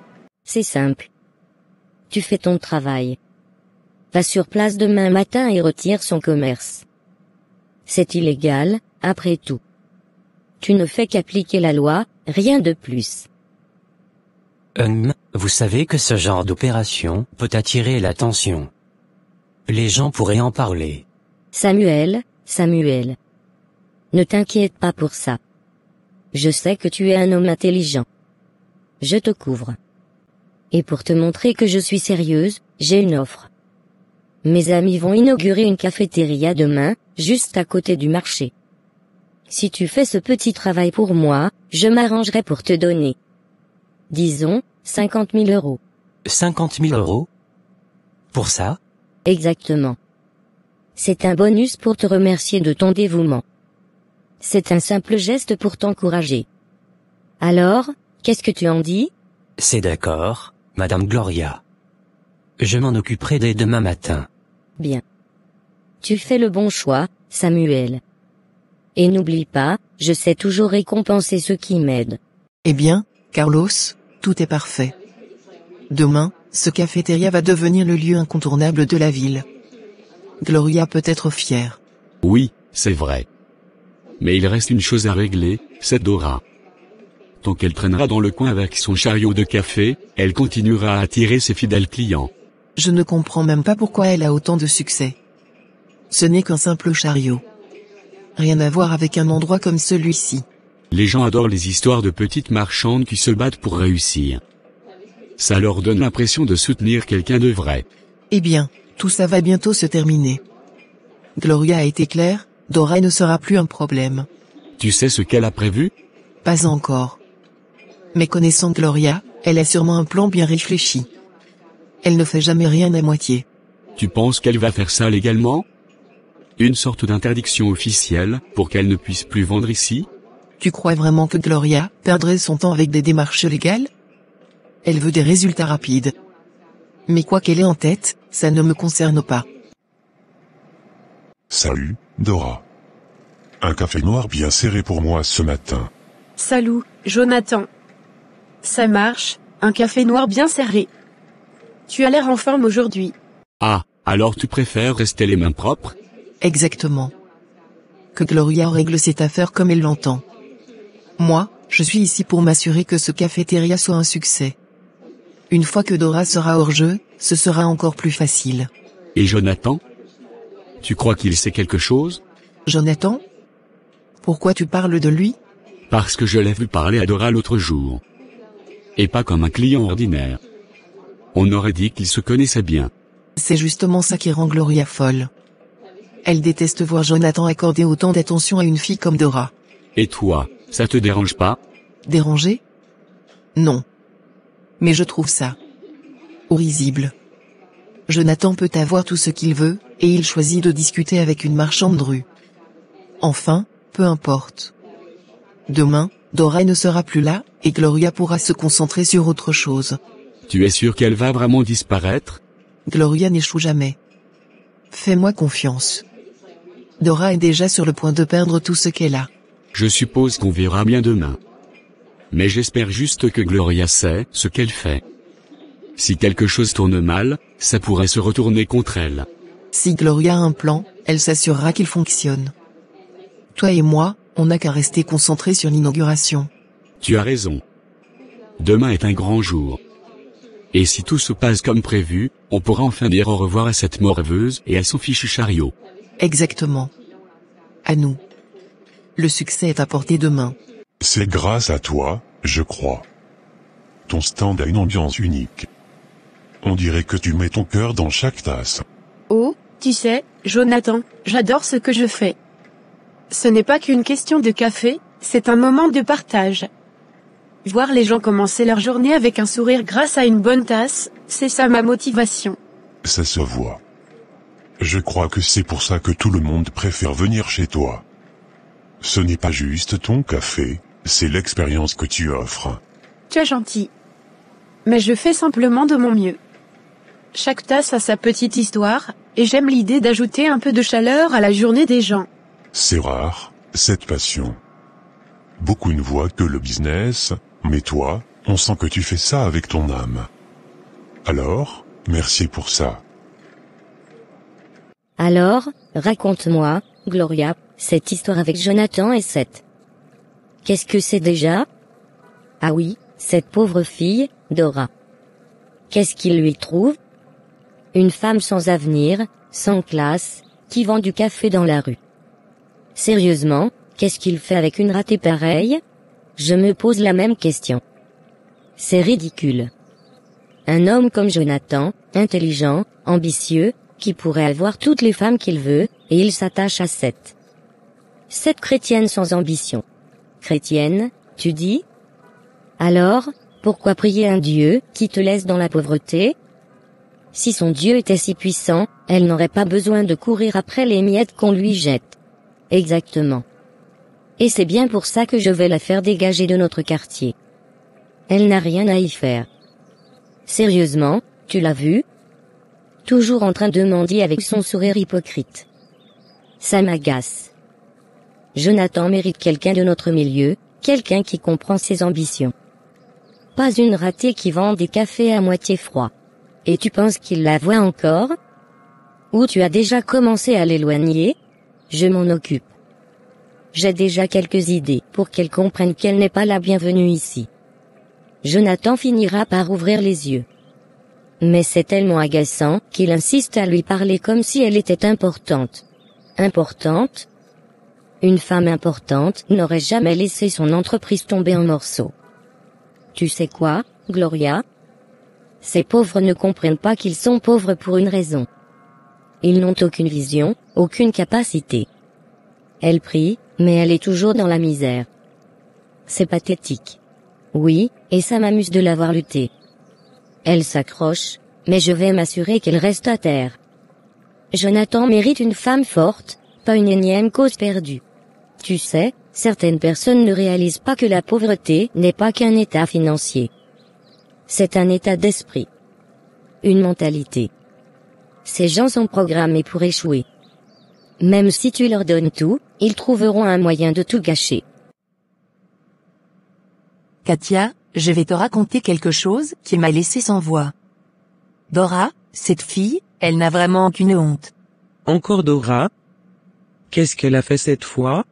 C'est simple. Tu fais ton travail. Va sur place demain matin et retire son commerce. C'est illégal, après tout. Tu ne fais qu'appliquer la loi, rien de plus. Vous savez que ce genre d'opération peut attirer l'attention. Les gens pourraient en parler. Samuel, ne t'inquiète pas pour ça. Je sais que tu es un homme intelligent. Je te couvre. Et pour te montrer que je suis sérieuse, j'ai une offre. Mes amis vont inaugurer une cafétéria demain, juste à côté du marché. Si tu fais ce petit travail pour moi, je m'arrangerai pour te donner. Disons, 50 000 euros. 50 000 euros? Pour ça? Exactement. C'est un bonus pour te remercier de ton dévouement. C'est un simple geste pour t'encourager. Alors, qu'est-ce que tu en dis? C'est d'accord, Madame Gloria. Je m'en occuperai dès demain matin. Bien. Tu fais le bon choix, Samuel. Et n'oublie pas, je sais toujours récompenser ceux qui m'aident. Eh bien, Carlos, tout est parfait. Demain, ce cafétéria va devenir le lieu incontournable de la ville. Gloria peut être fière. Oui, c'est vrai. Mais il reste une chose à régler, c'est Dora. Tant qu'elle traînera dans le coin avec son chariot de café, elle continuera à attirer ses fidèles clients. Je ne comprends même pas pourquoi elle a autant de succès. Ce n'est qu'un simple chariot. Rien à voir avec un endroit comme celui-ci. Les gens adorent les histoires de petites marchandes qui se battent pour réussir. Ça leur donne l'impression de soutenir quelqu'un de vrai. Eh bien, tout ça va bientôt se terminer. Gloria a été claire, Dora ne sera plus un problème. Tu sais ce qu'elle a prévu? Pas encore. Mais connaissant Gloria, elle a sûrement un plan bien réfléchi. Elle ne fait jamais rien à moitié. Tu penses qu'elle va faire ça légalement? Une sorte d'interdiction officielle, pour qu'elle ne puisse plus vendre ici? Tu crois vraiment que Gloria perdrait son temps avec des démarches légales? Elle veut des résultats rapides. Mais quoi qu'elle ait en tête, ça ne me concerne pas. Salut, Dora. Un café noir bien serré pour moi ce matin. Salut, Jonathan. Ça marche, un café noir bien serré. Tu as l'air en forme aujourd'hui. Ah, alors tu préfères rester les mains propres? Exactement. Que Gloria règle cette affaire comme elle l'entend. Moi, je suis ici pour m'assurer que ce cafétéria soit un succès. Une fois que Dora sera hors jeu, ce sera encore plus facile. Et Jonathan? Tu crois qu'il sait quelque chose? Jonathan? Pourquoi tu parles de lui? Parce que je l'ai vu parler à Dora l'autre jour. Et pas comme un client ordinaire. On aurait dit qu'ils se connaissaient bien. C'est justement ça qui rend Gloria folle. Elle déteste voir Jonathan accorder autant d'attention à une fille comme Dora. Et toi, ça te dérange pas? Déranger? Non. Mais je trouve ça risible. Jonathan peut avoir tout ce qu'il veut, et il choisit de discuter avec une marchande de rue. Enfin, peu importe. Demain, Dora ne sera plus là, et Gloria pourra se concentrer sur autre chose. Tu es sûr qu'elle va vraiment disparaître? Gloria n'échoue jamais. Fais-moi confiance. Dora est déjà sur le point de perdre tout ce qu'elle a. Je suppose qu'on verra bien demain. Mais j'espère juste que Gloria sait ce qu'elle fait. Si quelque chose tourne mal, ça pourrait se retourner contre elle. Si Gloria a un plan, elle s'assurera qu'il fonctionne. Toi et moi, on n'a qu'à rester concentrés sur l'inauguration. Tu as raison. Demain est un grand jour. Et si tout se passe comme prévu, on pourra enfin dire au revoir à cette morveuse et à son fichu chariot. Exactement. À nous. Le succès est à portée de main. C'est grâce à toi, je crois. Ton stand a une ambiance unique. On dirait que tu mets ton cœur dans chaque tasse. Oh, tu sais, Jonathan, j'adore ce que je fais. Ce n'est pas qu'une question de café, c'est un moment de partage. Voir les gens commencer leur journée avec un sourire grâce à une bonne tasse, c'est ça ma motivation. Ça se voit. Je crois que c'est pour ça que tout le monde préfère venir chez toi. Ce n'est pas juste ton café, c'est l'expérience que tu offres. Tu es gentil. Mais je fais simplement de mon mieux. Chaque tasse a sa petite histoire, et j'aime l'idée d'ajouter un peu de chaleur à la journée des gens. C'est rare, cette passion. Beaucoup ne voient que le business, mais toi, on sent que tu fais ça avec ton âme. Alors, merci pour ça. Alors, raconte-moi, Gloria, cette histoire avec Jonathan et Seth. Qu'est-ce que c'est déjà? Ah oui, cette pauvre fille, Dora. Qu'est-ce qu'il lui trouve? Une femme sans avenir, sans classe, qui vend du café dans la rue. Sérieusement, qu'est-ce qu'il fait avec une ratée pareille? Je me pose la même question. C'est ridicule. Un homme comme Jonathan, intelligent, ambitieux, qui pourrait avoir toutes les femmes qu'il veut, et il s'attache à Seth. Cette chrétienne sans ambition. Chrétienne, tu dis? Alors, pourquoi prier un Dieu qui te laisse dans la pauvreté? Si son Dieu était si puissant, elle n'aurait pas besoin de courir après les miettes qu'on lui jette. Exactement. Et c'est bien pour ça que je vais la faire dégager de notre quartier. Elle n'a rien à y faire. Sérieusement, tu l'as vue? Toujours en train de mendier avec son sourire hypocrite. Ça m'agace. Jonathan mérite quelqu'un de notre milieu, quelqu'un qui comprend ses ambitions. Pas une ratée qui vend des cafés à moitié froids. Et tu penses qu'il la voit encore? Ou tu as déjà commencé à l'éloigner? Je m'en occupe. J'ai déjà quelques idées pour qu'elle comprenne qu'elle n'est pas la bienvenue ici. Jonathan finira par ouvrir les yeux. Mais c'est tellement agaçant qu'il insiste à lui parler comme si elle était importante. Importante? Une femme importante n'aurait jamais laissé son entreprise tomber en morceaux. Tu sais quoi, Gloria? Ces pauvres ne comprennent pas qu'ils sont pauvres pour une raison. Ils n'ont aucune vision, aucune capacité. Elle prie, mais elle est toujours dans la misère. C'est pathétique. Oui, et ça m'amuse de la voir lutter. Elle s'accroche, mais je vais m'assurer qu'elle reste à terre. Jonathan mérite une femme forte, pas une énième cause perdue. Tu sais, certaines personnes ne réalisent pas que la pauvreté n'est pas qu'un état financier. C'est un état d'esprit. Une mentalité. Ces gens sont programmés pour échouer. Même si tu leur donnes tout, ils trouveront un moyen de tout gâcher. Katia, je vais te raconter quelque chose qui m'a laissé sans voix. Dora, cette fille, elle n'a vraiment aucune honte. Encore Dora? Qu'est-ce qu'elle a fait cette fois?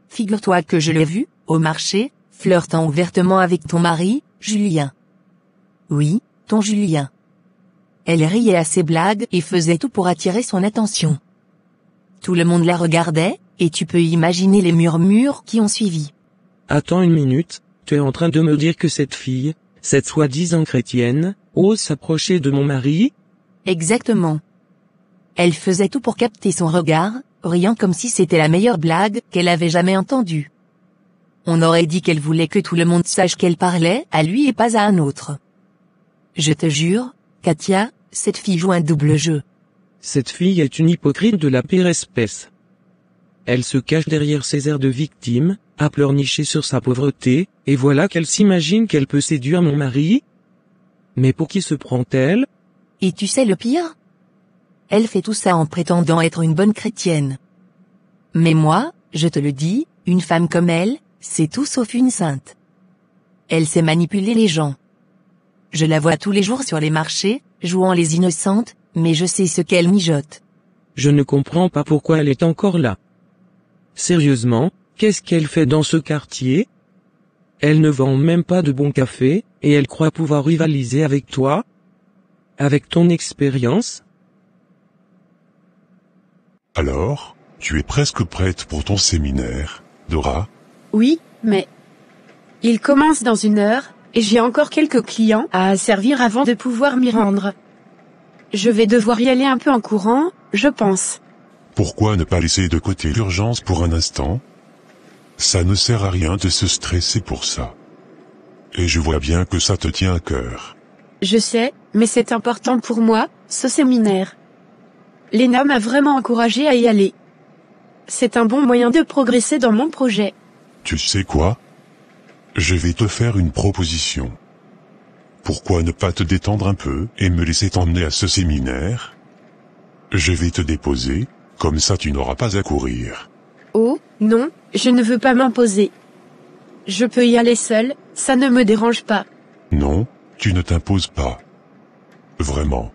Figure-toi que je l'ai vue, au marché, flirtant ouvertement avec ton mari, Julien. Oui, ton Julien. Elle riait à ses blagues et faisait tout pour attirer son attention. Tout le monde la regardait, et tu peux imaginer les murmures qui ont suivi. Attends une minute, tu es en train de me dire que cette fille, cette soi-disant chrétienne, ose s'approcher de mon mari? Exactement. Elle faisait tout pour capter son regard, riant comme si c'était la meilleure blague qu'elle avait jamais entendue. On aurait dit qu'elle voulait que tout le monde sache qu'elle parlait à lui et pas à un autre. Je te jure, Katia, cette fille joue un double jeu. Cette fille est une hypocrite de la pire espèce. Elle se cache derrière ses airs de victime, à pleurnicher sur sa pauvreté, et voilà qu'elle s'imagine qu'elle peut séduire mon mari? Mais pour qui se prend-elle? Et tu sais le pire? Elle fait tout ça en prétendant être une bonne chrétienne. Mais moi, je te le dis, une femme comme elle, c'est tout sauf une sainte. Elle sait manipuler les gens. Je la vois tous les jours sur les marchés, jouant les innocentes, mais je sais ce qu'elle mijote. Je ne comprends pas pourquoi elle est encore là. Sérieusement, qu'est-ce qu'elle fait dans ce quartier? Elle ne vend même pas de bon café, et elle croit pouvoir rivaliser avec toi? Avec ton expérience? Alors, tu es presque prête pour ton séminaire, Dora? Oui, mais... Il commence dans 1 heure, et j'ai encore quelques clients à servir avant de pouvoir m'y rendre. Je vais devoir y aller un peu en courant, je pense. Pourquoi ne pas laisser de côté l'urgence pour un instant? Ça ne sert à rien de se stresser pour ça. Et je vois bien que ça te tient à cœur. Je sais, mais c'est important pour moi, ce séminaire. Léna m'a vraiment encouragé à y aller. C'est un bon moyen de progresser dans mon projet. Tu sais quoi? Je vais te faire une proposition. Pourquoi ne pas te détendre un peu et me laisser t'emmener à ce séminaire? Je vais te déposer, comme ça tu n'auras pas à courir. Oh, non, je ne veux pas m'imposer. Je peux y aller seule, ça ne me dérange pas. Non, tu ne t'imposes pas. Vraiment.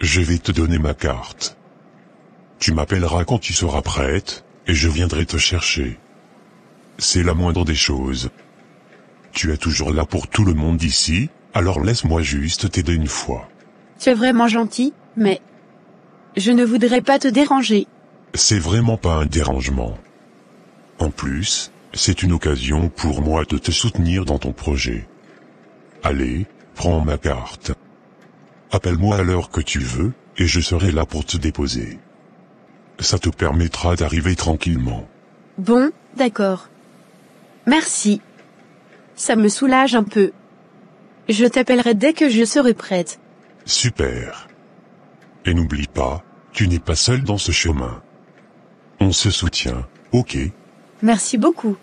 Je vais te donner ma carte. Tu m'appelleras quand tu seras prête, et je viendrai te chercher. C'est la moindre des choses. Tu es toujours là pour tout le monde ici, alors laisse-moi juste t'aider une fois. Tu es vraiment gentil, mais... Je ne voudrais pas te déranger. C'est vraiment pas un dérangement. En plus, c'est une occasion pour moi de te soutenir dans ton projet. Allez, prends ma carte. Appelle-moi à l'heure que tu veux, et je serai là pour te déposer. Ça te permettra d'arriver tranquillement. Bon, d'accord. Merci. Ça me soulage un peu. Je t'appellerai dès que je serai prête. Super. Et n'oublie pas, tu n'es pas seul dans ce chemin. On se soutient, ok? Merci beaucoup.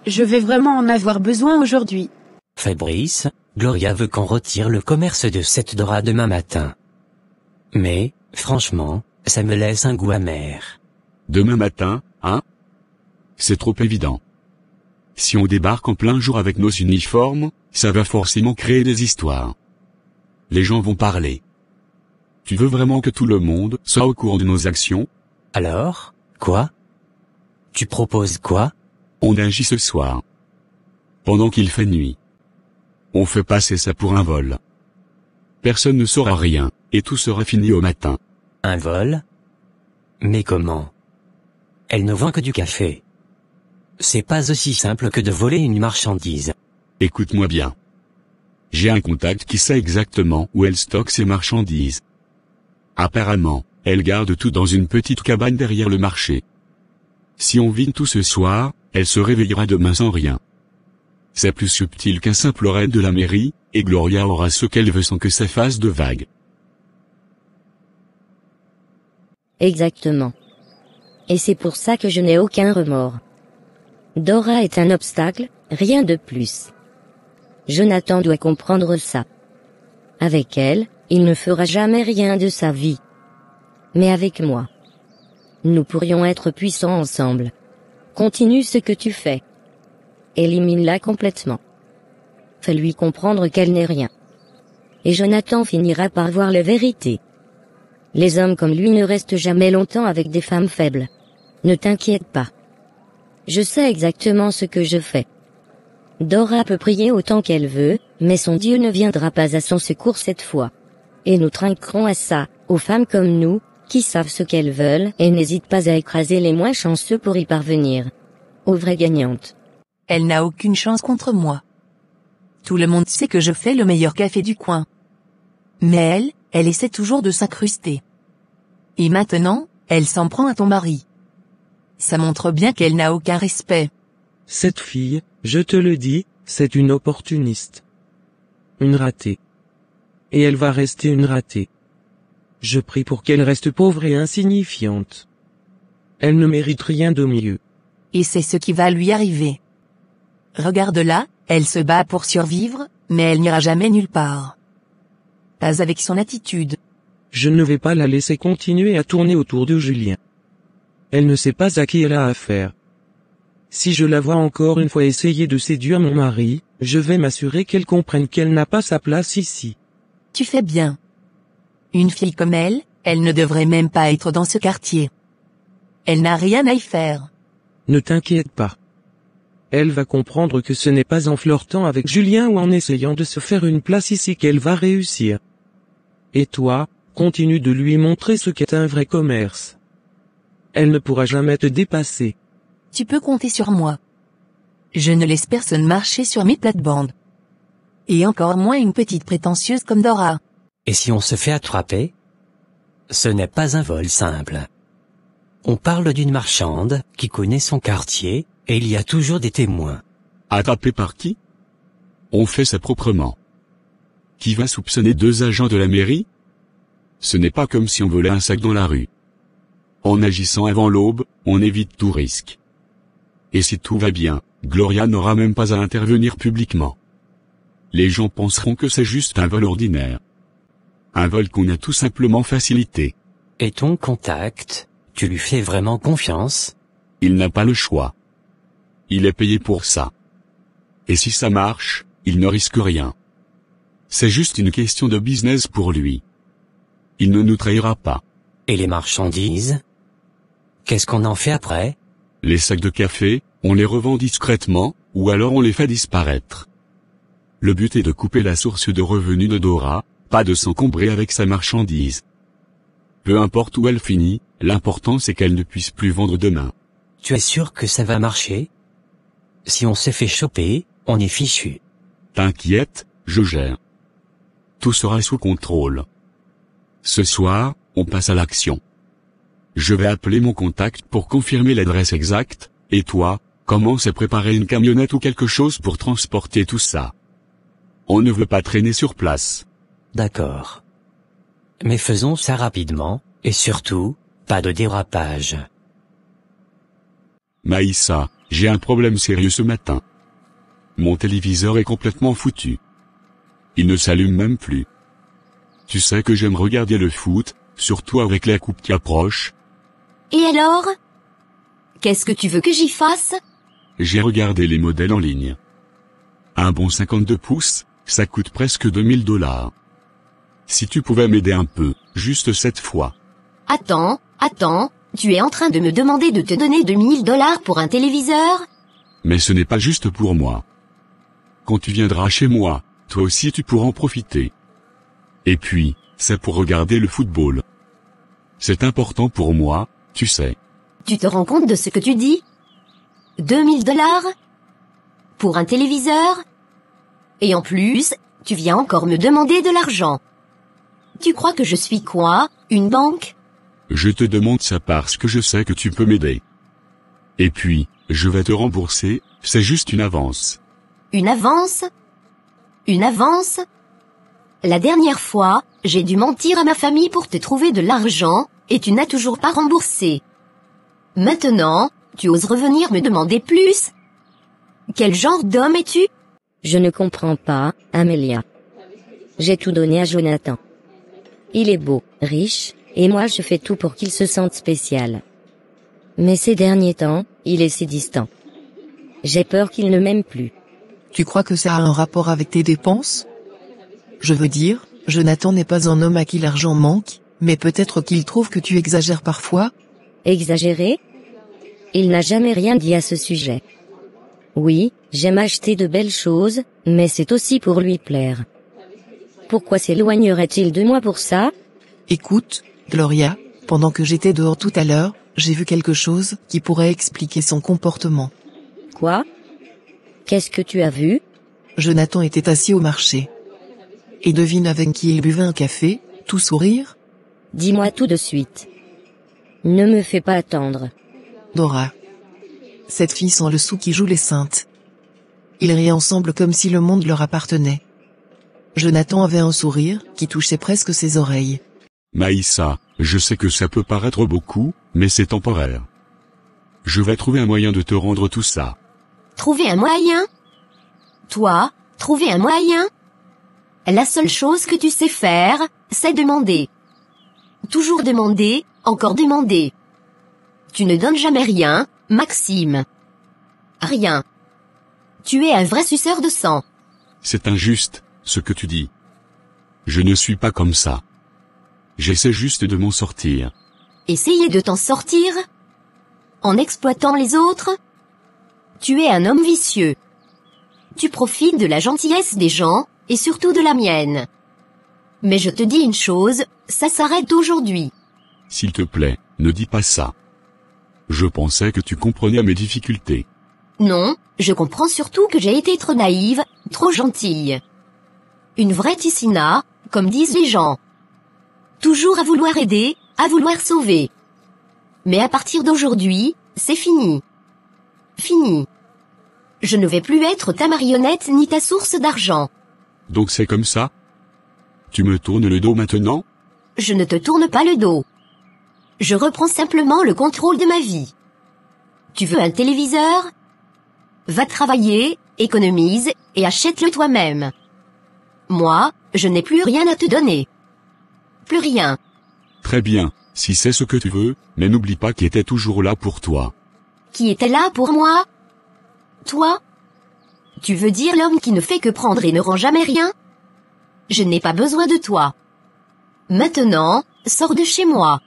Je vais vraiment en avoir besoin aujourd'hui. Fabrice, Gloria veut qu'on retire le commerce de cette Dora demain matin. Mais, franchement, ça me laisse un goût amer. Demain matin, hein? C'est trop évident. Si on débarque en plein jour avec nos uniformes, ça va forcément créer des histoires. Les gens vont parler. Tu veux vraiment que tout le monde soit au courant de nos actions? Alors, quoi? Tu proposes quoi? On agit ce soir. Pendant qu'il fait nuit. On fait passer ça pour un vol. Personne ne saura rien, et tout sera fini au matin. Un vol? Mais comment? Elle ne vend que du café. C'est pas aussi simple que de voler une marchandise. Écoute-moi bien. J'ai un contact qui sait exactement où elle stocke ses marchandises. Apparemment, elle garde tout dans une petite cabane derrière le marché. Si on vide tout ce soir, elle se réveillera demain sans rien. C'est plus subtil qu'un simple raid de la mairie, et Gloria aura ce qu'elle veut sans que ça fasse de vagues. Exactement. Et c'est pour ça que je n'ai aucun remords. Dora est un obstacle, rien de plus. Jonathan doit comprendre ça. Avec elle, il ne fera jamais rien de sa vie. Mais avec moi, nous pourrions être puissants ensemble. Continue ce que tu fais. Élimine-la complètement. Fais-lui comprendre qu'elle n'est rien. Et Jonathan finira par voir la vérité. Les hommes comme lui ne restent jamais longtemps avec des femmes faibles. Ne t'inquiète pas. Je sais exactement ce que je fais. Dora peut prier autant qu'elle veut, mais son Dieu ne viendra pas à son secours cette fois. Et nous trinquerons à ça, aux femmes comme nous, qui savent ce qu'elles veulent et n'hésitent pas à écraser les moins chanceux pour y parvenir. Aux vraies gagnantes. Elle n'a aucune chance contre moi. Tout le monde sait que je fais le meilleur café du coin. Mais elle essaie toujours de s'incruster. Et maintenant, elle s'en prend à ton mari. Ça montre bien qu'elle n'a aucun respect. Cette fille, je te le dis, c'est une opportuniste. Une ratée. Et elle va rester une ratée. Je prie pour qu'elle reste pauvre et insignifiante. Elle ne mérite rien de mieux. Et c'est ce qui va lui arriver. Regarde-la, elle se bat pour survivre, mais elle n'ira jamais nulle part. Pas avec son attitude. Je ne vais pas la laisser continuer à tourner autour de Julien. Elle ne sait pas à qui elle a affaire. Si je la vois encore une fois essayer de séduire mon mari, je vais m'assurer qu'elle comprenne qu'elle n'a pas sa place ici. Tu fais bien. Une fille comme elle ne devrait même pas être dans ce quartier. Elle n'a rien à y faire. Ne t'inquiète pas. Elle va comprendre que ce n'est pas en flirtant avec Julien ou en essayant de se faire une place ici qu'elle va réussir. Et toi, continue de lui montrer ce qu'est un vrai commerce. Elle ne pourra jamais te dépasser. Tu peux compter sur moi. Je ne laisse personne marcher sur mes plates-bandes. Et encore moins une petite prétentieuse comme Dora. Et si on se fait attraper? Ce n'est pas un vol simple. On parle d'une marchande qui connaît son quartier, et il y a toujours des témoins. Attrapé par qui? On fait ça proprement. Qui va soupçonner 2 agents de la mairie? Ce n'est pas comme si on volait un sac dans la rue. En agissant avant l'aube, on évite tout risque. Et si tout va bien, Gloria n'aura même pas à intervenir publiquement. Les gens penseront que c'est juste un vol ordinaire. Un vol qu'on a tout simplement facilité. Et ton contact, tu lui fais vraiment confiance? Il n'a pas le choix. Il est payé pour ça. Et si ça marche, il ne risque rien. C'est juste une question de business pour lui. Il ne nous trahira pas. Et les marchandises? Qu'est-ce qu'on en fait après? Les sacs de café, on les revend discrètement, ou alors on les fait disparaître. Le but est de couper la source de revenus de Dora, pas de s'encombrer avec sa marchandise. Peu importe où elle finit, l'important c'est qu'elle ne puisse plus vendre demain. Tu es sûr que ça va marcher? Si on s'est fait choper, on est fichu. T'inquiète, je gère. Tout sera sous contrôle. Ce soir, on passe à l'action. Je vais appeler mon contact pour confirmer l'adresse exacte, et toi, commence à préparer une camionnette ou quelque chose pour transporter tout ça. On ne veut pas traîner sur place. D'accord. Mais faisons ça rapidement, et surtout, pas de dérapage. Maïssa, j'ai un problème sérieux ce matin. Mon téléviseur est complètement foutu. Il ne s'allume même plus. Tu sais que j'aime regarder le foot, surtout avec la coupe qui approche. Et alors? Qu'est-ce que tu veux que j'y fasse? J'ai regardé les modèles en ligne. Un bon 52 pouces, ça coûte presque $2000. Si tu pouvais m'aider un peu, juste cette fois. Attends, tu es en train de me demander de te donner $2000 pour un téléviseur? Mais ce n'est pas juste pour moi. Quand tu viendras chez moi, toi aussi tu pourras en profiter. Et puis, c'est pour regarder le football. C'est important pour moi, tu sais. Tu te rends compte de ce que tu dis? $2000? Pour un téléviseur? Et en plus, tu viens encore me demander de l'argent. Tu crois que je suis quoi, une banque? Je te demande ça parce que je sais que tu peux m'aider. Et puis, je vais te rembourser, c'est juste une avance. Une avance? Une avance? La dernière fois, j'ai dû mentir à ma famille pour te trouver de l'argent, et tu n'as toujours pas remboursé. Maintenant, tu oses revenir me demander plus? Quel genre d'homme es-tu? Je ne comprends pas, Amélia. J'ai tout donné à Jonathan. Il est beau, riche, et moi je fais tout pour qu'il se sente spécial. Mais ces derniers temps, il est si distant. J'ai peur qu'il ne m'aime plus. Tu crois que ça a un rapport avec tes dépenses? Je veux dire, Jonathan n'est pas un homme à qui l'argent manque, mais peut-être qu'il trouve que tu exagères parfois? Exagérer? Il n'a jamais rien dit à ce sujet. Oui, j'aime acheter de belles choses, mais c'est aussi pour lui plaire. Pourquoi s'éloignerait-il de moi pour ça? Écoute, Gloria, pendant que j'étais dehors tout à l'heure, j'ai vu quelque chose qui pourrait expliquer son comportement. Quoi? Qu'est-ce que tu as vu? Jonathan était assis au marché. Et devine avec qui il buvait un café, tout sourire? Dis-moi tout de suite. Ne me fais pas attendre. Dora. Cette fille sans le sou qui joue les saintes. Ils rient ensemble comme si le monde leur appartenait. Jonathan avait un sourire qui touchait presque ses oreilles. Maïssa, je sais que ça peut paraître beaucoup, mais c'est temporaire. Je vais trouver un moyen de te rendre tout ça. Trouver un moyen? Toi, trouver un moyen? La seule chose que tu sais faire, c'est demander. Toujours demander, encore demander. Tu ne donnes jamais rien, Maxime. Rien. Tu es un vrai suceur de sang. C'est injuste, ce que tu dis. Je ne suis pas comme ça. J'essaie juste de m'en sortir. Essayer de t'en sortir? En exploitant les autres? Tu es un homme vicieux. Tu profites de la gentillesse des gens, et surtout de la mienne. Mais je te dis une chose, ça s'arrête aujourd'hui. S'il te plaît, ne dis pas ça. Je pensais que tu comprenais mes difficultés. Non, je comprends surtout que j'ai été trop naïve, trop gentille. Une vraie Ticina, comme disent les gens. Toujours à vouloir aider, à vouloir sauver. Mais à partir d'aujourd'hui, c'est fini. Fini. Je ne vais plus être ta marionnette ni ta source d'argent. Donc c'est comme ça? Tu me tournes le dos maintenant? Je ne te tourne pas le dos. Je reprends simplement le contrôle de ma vie. Tu veux un téléviseur? Va travailler, économise, et achète-le toi-même. Moi, je n'ai plus rien à te donner. Plus rien. Très bien, si c'est ce que tu veux, mais n'oublie pas qu'il était toujours là pour toi. Qui était là pour moi? Toi? Tu veux dire l'homme qui ne fait que prendre et ne rend jamais rien? Je n'ai pas besoin de toi. Maintenant, sors de chez moi.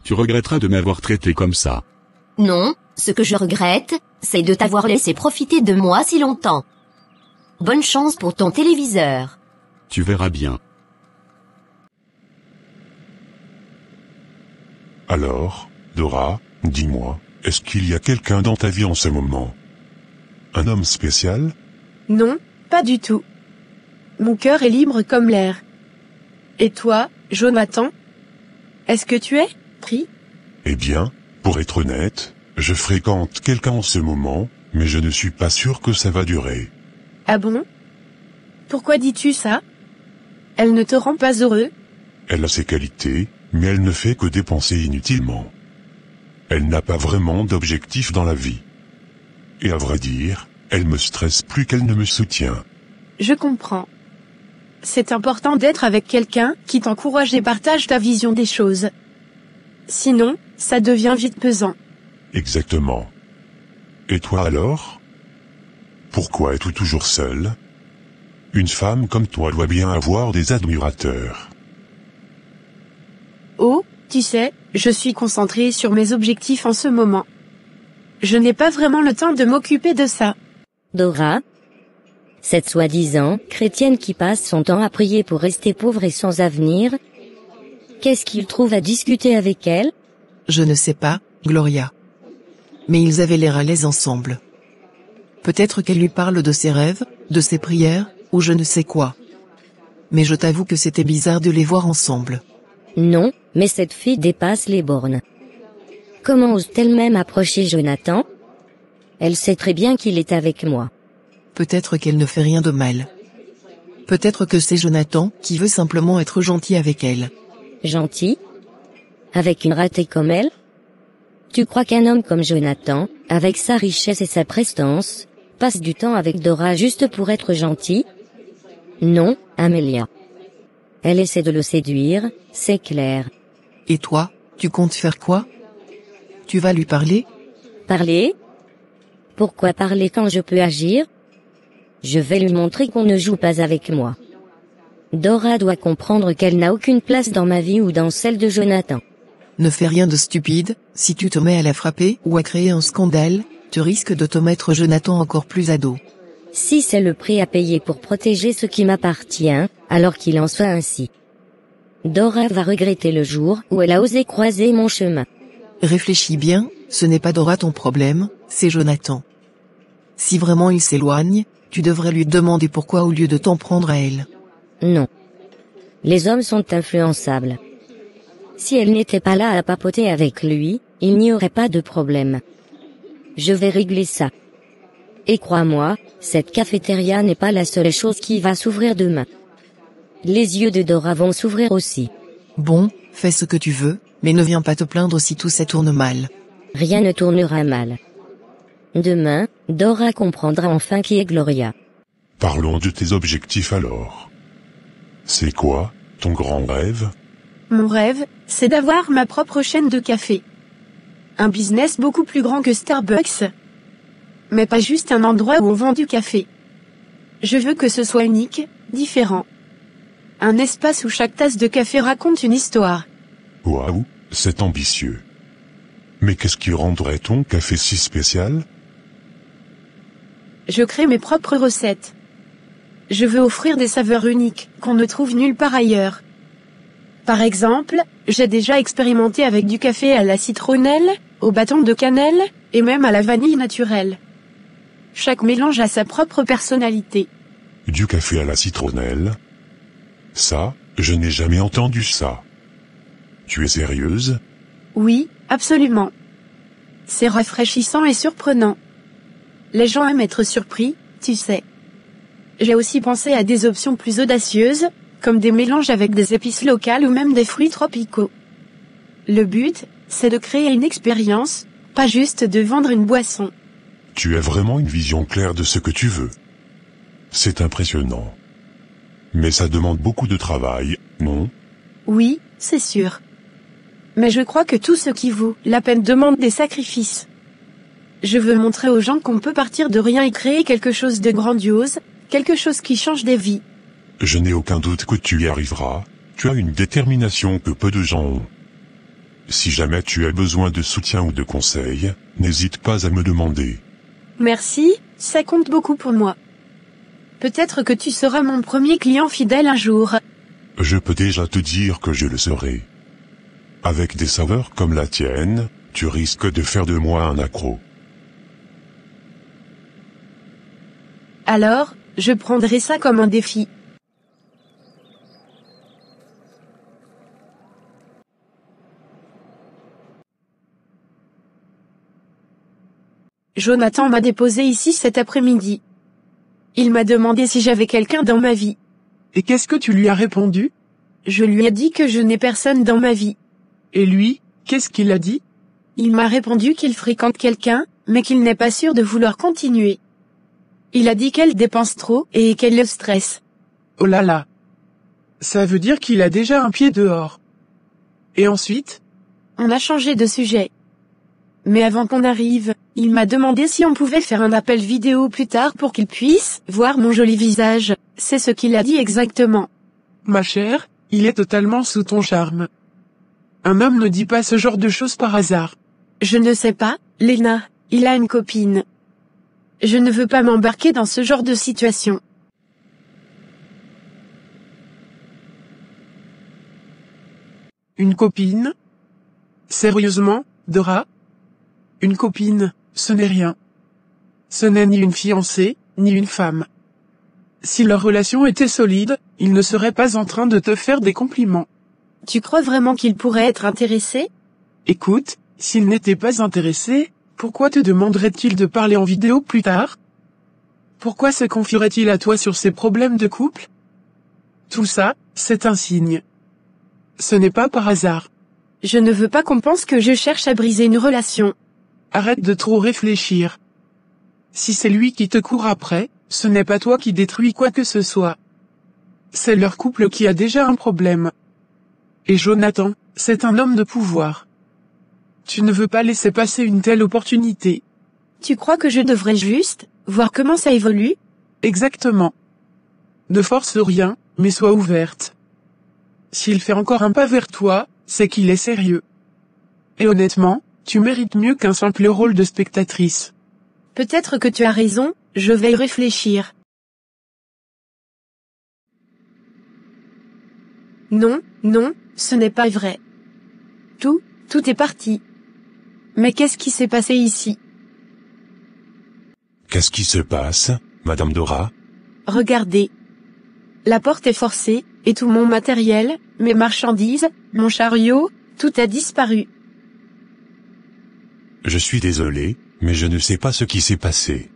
Tu regretteras de m'avoir traité comme ça. Non, ce que je regrette, c'est de t'avoir laissé profiter de moi si longtemps. Bonne chance pour ton téléviseur. Tu verras bien. Alors, Dora, dis-moi, est-ce qu'il y a quelqu'un dans ta vie en ce moment? Un homme spécial? Non, pas du tout. Mon cœur est libre comme l'air. Et toi, Jonathan? Est-ce que tu es pris? Eh bien, pour être honnête, je fréquente quelqu'un en ce moment, mais je ne suis pas sûr que ça va durer. Ah bon? Pourquoi dis-tu ça? Elle ne te rend pas heureux? Elle a ses qualités, mais elle ne fait que dépenser inutilement. Elle n'a pas vraiment d'objectif dans la vie. Et à vrai dire, elle me stresse plus qu'elle ne me soutient. Je comprends. C'est important d'être avec quelqu'un qui t'encourage et partage ta vision des choses. Sinon, ça devient vite pesant. Exactement. Et toi alors? Pourquoi es-tu toujours seule? Une femme comme toi doit bien avoir des admirateurs. Oh, tu sais, je suis concentrée sur mes objectifs en ce moment. Je n'ai pas vraiment le temps de m'occuper de ça. Dora? Cette soi-disant chrétienne qui passe son temps à prier pour rester pauvre et sans avenir? Qu'est-ce qu'il trouve à discuter avec elle? Je ne sais pas, Gloria. Mais ils avaient l'air à l'aise ensemble. Peut-être qu'elle lui parle de ses rêves, de ses prières, ou je ne sais quoi. Mais je t'avoue que c'était bizarre de les voir ensemble. Non, mais cette fille dépasse les bornes. Comment ose-t-elle même approcher Jonathan? Elle sait très bien qu'il est avec moi. Peut-être qu'elle ne fait rien de mal. Peut-être que c'est Jonathan qui veut simplement être gentil avec elle. Gentil? Avec une ratée comme elle? Tu crois qu'un homme comme Jonathan, avec sa richesse et sa prestance, passe du temps avec Dora juste pour être gentil? Non, Amélia. Elle essaie de le séduire, c'est clair. Et toi, tu comptes faire quoi? Tu vas lui parler? Parler? Pourquoi parler quand je peux agir? Je vais lui montrer qu'on ne joue pas avec moi. Dora doit comprendre qu'elle n'a aucune place dans ma vie ou dans celle de Jonathan. Ne fais rien de stupide, si tu te mets à la frapper ou à créer un scandale, tu risques de te mettre Jonathan encore plus à dos. Si c'est le prix à payer pour protéger ce qui m'appartient, alors qu'il en soit ainsi. Dora va regretter le jour où elle a osé croiser mon chemin. Réfléchis bien, ce n'est pas Dora ton problème, c'est Jonathan. Si vraiment il s'éloigne, tu devrais lui demander pourquoi au lieu de t'en prendre à elle. Non. Les hommes sont influençables. Si elle n'était pas là à papoter avec lui, il n'y aurait pas de problème. Je vais régler ça. Et crois-moi, cette cafétéria n'est pas la seule chose qui va s'ouvrir demain. Les yeux de Dora vont s'ouvrir aussi. Bon, fais ce que tu veux, mais ne viens pas te plaindre si tout ça tourne mal. Rien ne tournera mal. Demain, Dora comprendra enfin qui est Gloria. Parlons de tes objectifs alors. C'est quoi, ton grand rêve? Mon rêve, c'est d'avoir ma propre chaîne de café. Un business beaucoup plus grand que Starbucks. Mais pas juste un endroit où on vend du café. Je veux que ce soit unique, différent. Un espace où chaque tasse de café raconte une histoire. Waouh, c'est ambitieux. Mais qu'est-ce qui rendrait ton café si spécial? Je crée mes propres recettes. Je veux offrir des saveurs uniques, qu'on ne trouve nulle part ailleurs. Par exemple, j'ai déjà expérimenté avec du café à la citronnelle, au bâton de cannelle, et même à la vanille naturelle. Chaque mélange a sa propre personnalité. Du café à la citronnelle? Ça, je n'ai jamais entendu ça. Tu es sérieuse? Oui, absolument. C'est rafraîchissant et surprenant. Les gens aiment être surpris, tu sais. J'ai aussi pensé à des options plus audacieuses, comme des mélanges avec des épices locales ou même des fruits tropicaux. Le but, c'est de créer une expérience, pas juste de vendre une boisson. Tu as vraiment une vision claire de ce que tu veux. C'est impressionnant. Mais ça demande beaucoup de travail, non? Oui, c'est sûr. Mais je crois que tout ce qui vaut la peine demande des sacrifices. Je veux montrer aux gens qu'on peut partir de rien et créer quelque chose de grandiose, quelque chose qui change des vies. Je n'ai aucun doute que tu y arriveras, tu as une détermination que peu de gens ont. Si jamais tu as besoin de soutien ou de conseils, n'hésite pas à me demander. Merci, ça compte beaucoup pour moi. Peut-être que tu seras mon premier client fidèle un jour. Je peux déjà te dire que je le serai. Avec des saveurs comme la tienne, tu risques de faire de moi un accro. Alors, je prendrai ça comme un défi. Jonathan m'a déposé ici cet après-midi. Il m'a demandé si j'avais quelqu'un dans ma vie. Et qu'est-ce que tu lui as répondu? Je lui ai dit que je n'ai personne dans ma vie. Et lui, qu'est-ce qu'il a dit? Il m'a répondu qu'il fréquente quelqu'un, mais qu'il n'est pas sûr de vouloir continuer. Il a dit qu'elle dépense trop et qu'elle le stresse. Oh là là. Ça veut dire qu'il a déjà un pied dehors. Et ensuite? On a changé de sujet. Mais avant qu'on arrive, il m'a demandé si on pouvait faire un appel vidéo plus tard pour qu'il puisse voir mon joli visage. C'est ce qu'il a dit exactement. Ma chère, il est totalement sous ton charme. Un homme ne dit pas ce genre de choses par hasard. Je ne sais pas, Lena, il a une copine. Je ne veux pas m'embarquer dans ce genre de situation. Une copine? Sérieusement, Dora? Une copine, ce n'est rien. Ce n'est ni une fiancée, ni une femme. Si leur relation était solide, il ne serait pas en train de te faire des compliments. Tu crois vraiment qu'il pourrait être intéressé? Écoute, s'il n'était pas intéressé, pourquoi te demanderait-il de parler en vidéo plus tard? Pourquoi se confierait-il à toi sur ses problèmes de couple? Tout ça, c'est un signe. Ce n'est pas par hasard. Je ne veux pas qu'on pense que je cherche à briser une relation. Arrête de trop réfléchir. Si c'est lui qui te court après, ce n'est pas toi qui détruis quoi que ce soit. C'est leur couple qui a déjà un problème. Et Jonathan, c'est un homme de pouvoir. Tu ne veux pas laisser passer une telle opportunité. Tu crois que je devrais juste voir comment ça évolue? Exactement. Ne force rien, mais sois ouverte. S'il fait encore un pas vers toi, c'est qu'il est sérieux. Et honnêtement, tu mérites mieux qu'un simple rôle de spectatrice. Peut-être que tu as raison, je vais y réfléchir. Non, non, ce n'est pas vrai. Tout est parti. Mais qu'est-ce qui s'est passé ici? Qu'est-ce qui se passe, Madame Dora? Regardez. La porte est forcée, et tout mon matériel, mes marchandises, mon chariot, tout a disparu. Je suis désolé, mais je ne sais pas ce qui s'est passé.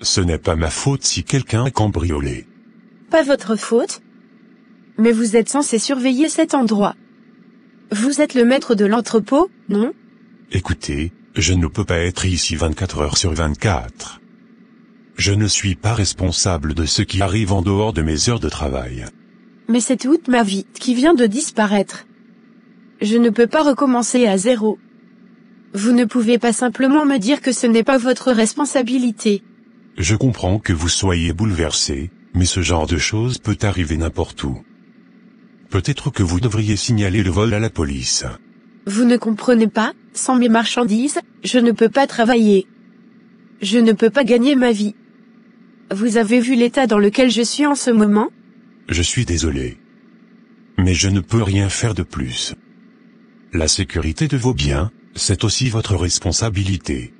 Ce n'est pas ma faute si quelqu'un a cambriolé. Pas votre faute? Mais vous êtes censé surveiller cet endroit. Vous êtes le maître de l'entrepôt, non? Écoutez, je ne peux pas être ici 24 heures sur 24. Je ne suis pas responsable de ce qui arrive en dehors de mes heures de travail. Mais c'est toute ma vie qui vient de disparaître. Je ne peux pas recommencer à zéro. Vous ne pouvez pas simplement me dire que ce n'est pas votre responsabilité. Je comprends que vous soyez bouleversé, mais ce genre de choses peut arriver n'importe où. Peut-être que vous devriez signaler le vol à la police. Vous ne comprenez pas, sans mes marchandises, je ne peux pas travailler. Je ne peux pas gagner ma vie. Vous avez vu l'état dans lequel je suis en ce moment? Je suis désolé. Mais je ne peux rien faire de plus. La sécurité de vos biens, c'est aussi votre responsabilité.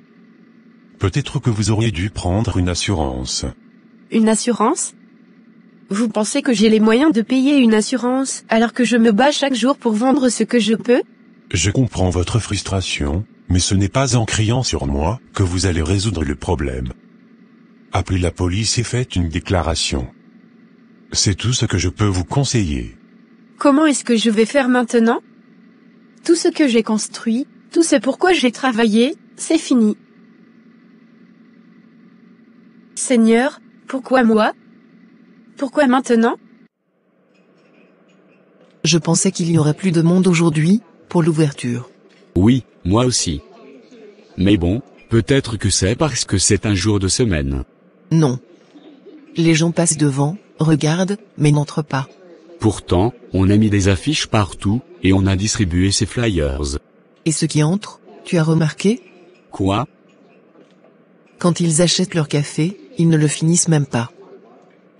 Peut-être que vous auriez dû prendre une assurance. Une assurance? Vous pensez que j'ai les moyens de payer une assurance alors que je me bats chaque jour pour vendre ce que je peux? Je comprends votre frustration, mais ce n'est pas en criant sur moi que vous allez résoudre le problème. Appelez la police et faites une déclaration. C'est tout ce que je peux vous conseiller. Comment est-ce que je vais faire maintenant? Tout ce que j'ai construit, tout ce pourquoi j'ai travaillé, c'est fini. Seigneur, pourquoi moi? Pourquoi maintenant? Je pensais qu'il y aurait plus de monde aujourd'hui, pour l'ouverture. Oui, moi aussi. Mais bon, peut-être que c'est parce que c'est un jour de semaine. Non. Les gens passent devant, regardent, mais n'entrent pas. Pourtant, on a mis des affiches partout, et on a distribué ces flyers. Et ceux qui entrent, tu as remarqué? Quoi? Quand ils achètent leur café, ils ne le finissent même pas.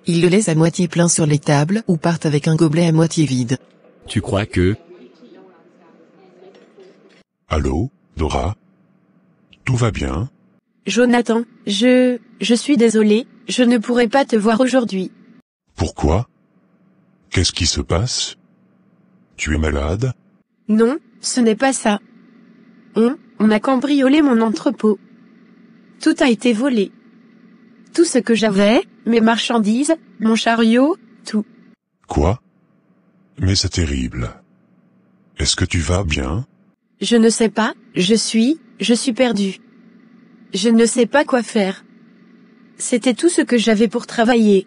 Ils le laissent à moitié plein sur les tables ou partent avec un gobelet à moitié vide. Tu crois que... Allô, Dora? Tout va bien? Jonathan, je suis désolé, je ne pourrai pas te voir aujourd'hui. Pourquoi? Qu'est-ce qui se passe? Tu es malade? Non, ce n'est pas ça. On a cambriolé mon entrepôt. Tout a été volé. Tout ce que j'avais, mes marchandises, mon chariot, tout. Quoi? Mais c'est terrible. Est-ce que tu vas bien? Je ne sais pas, je suis perdu. Je ne sais pas quoi faire. C'était tout ce que j'avais pour travailler.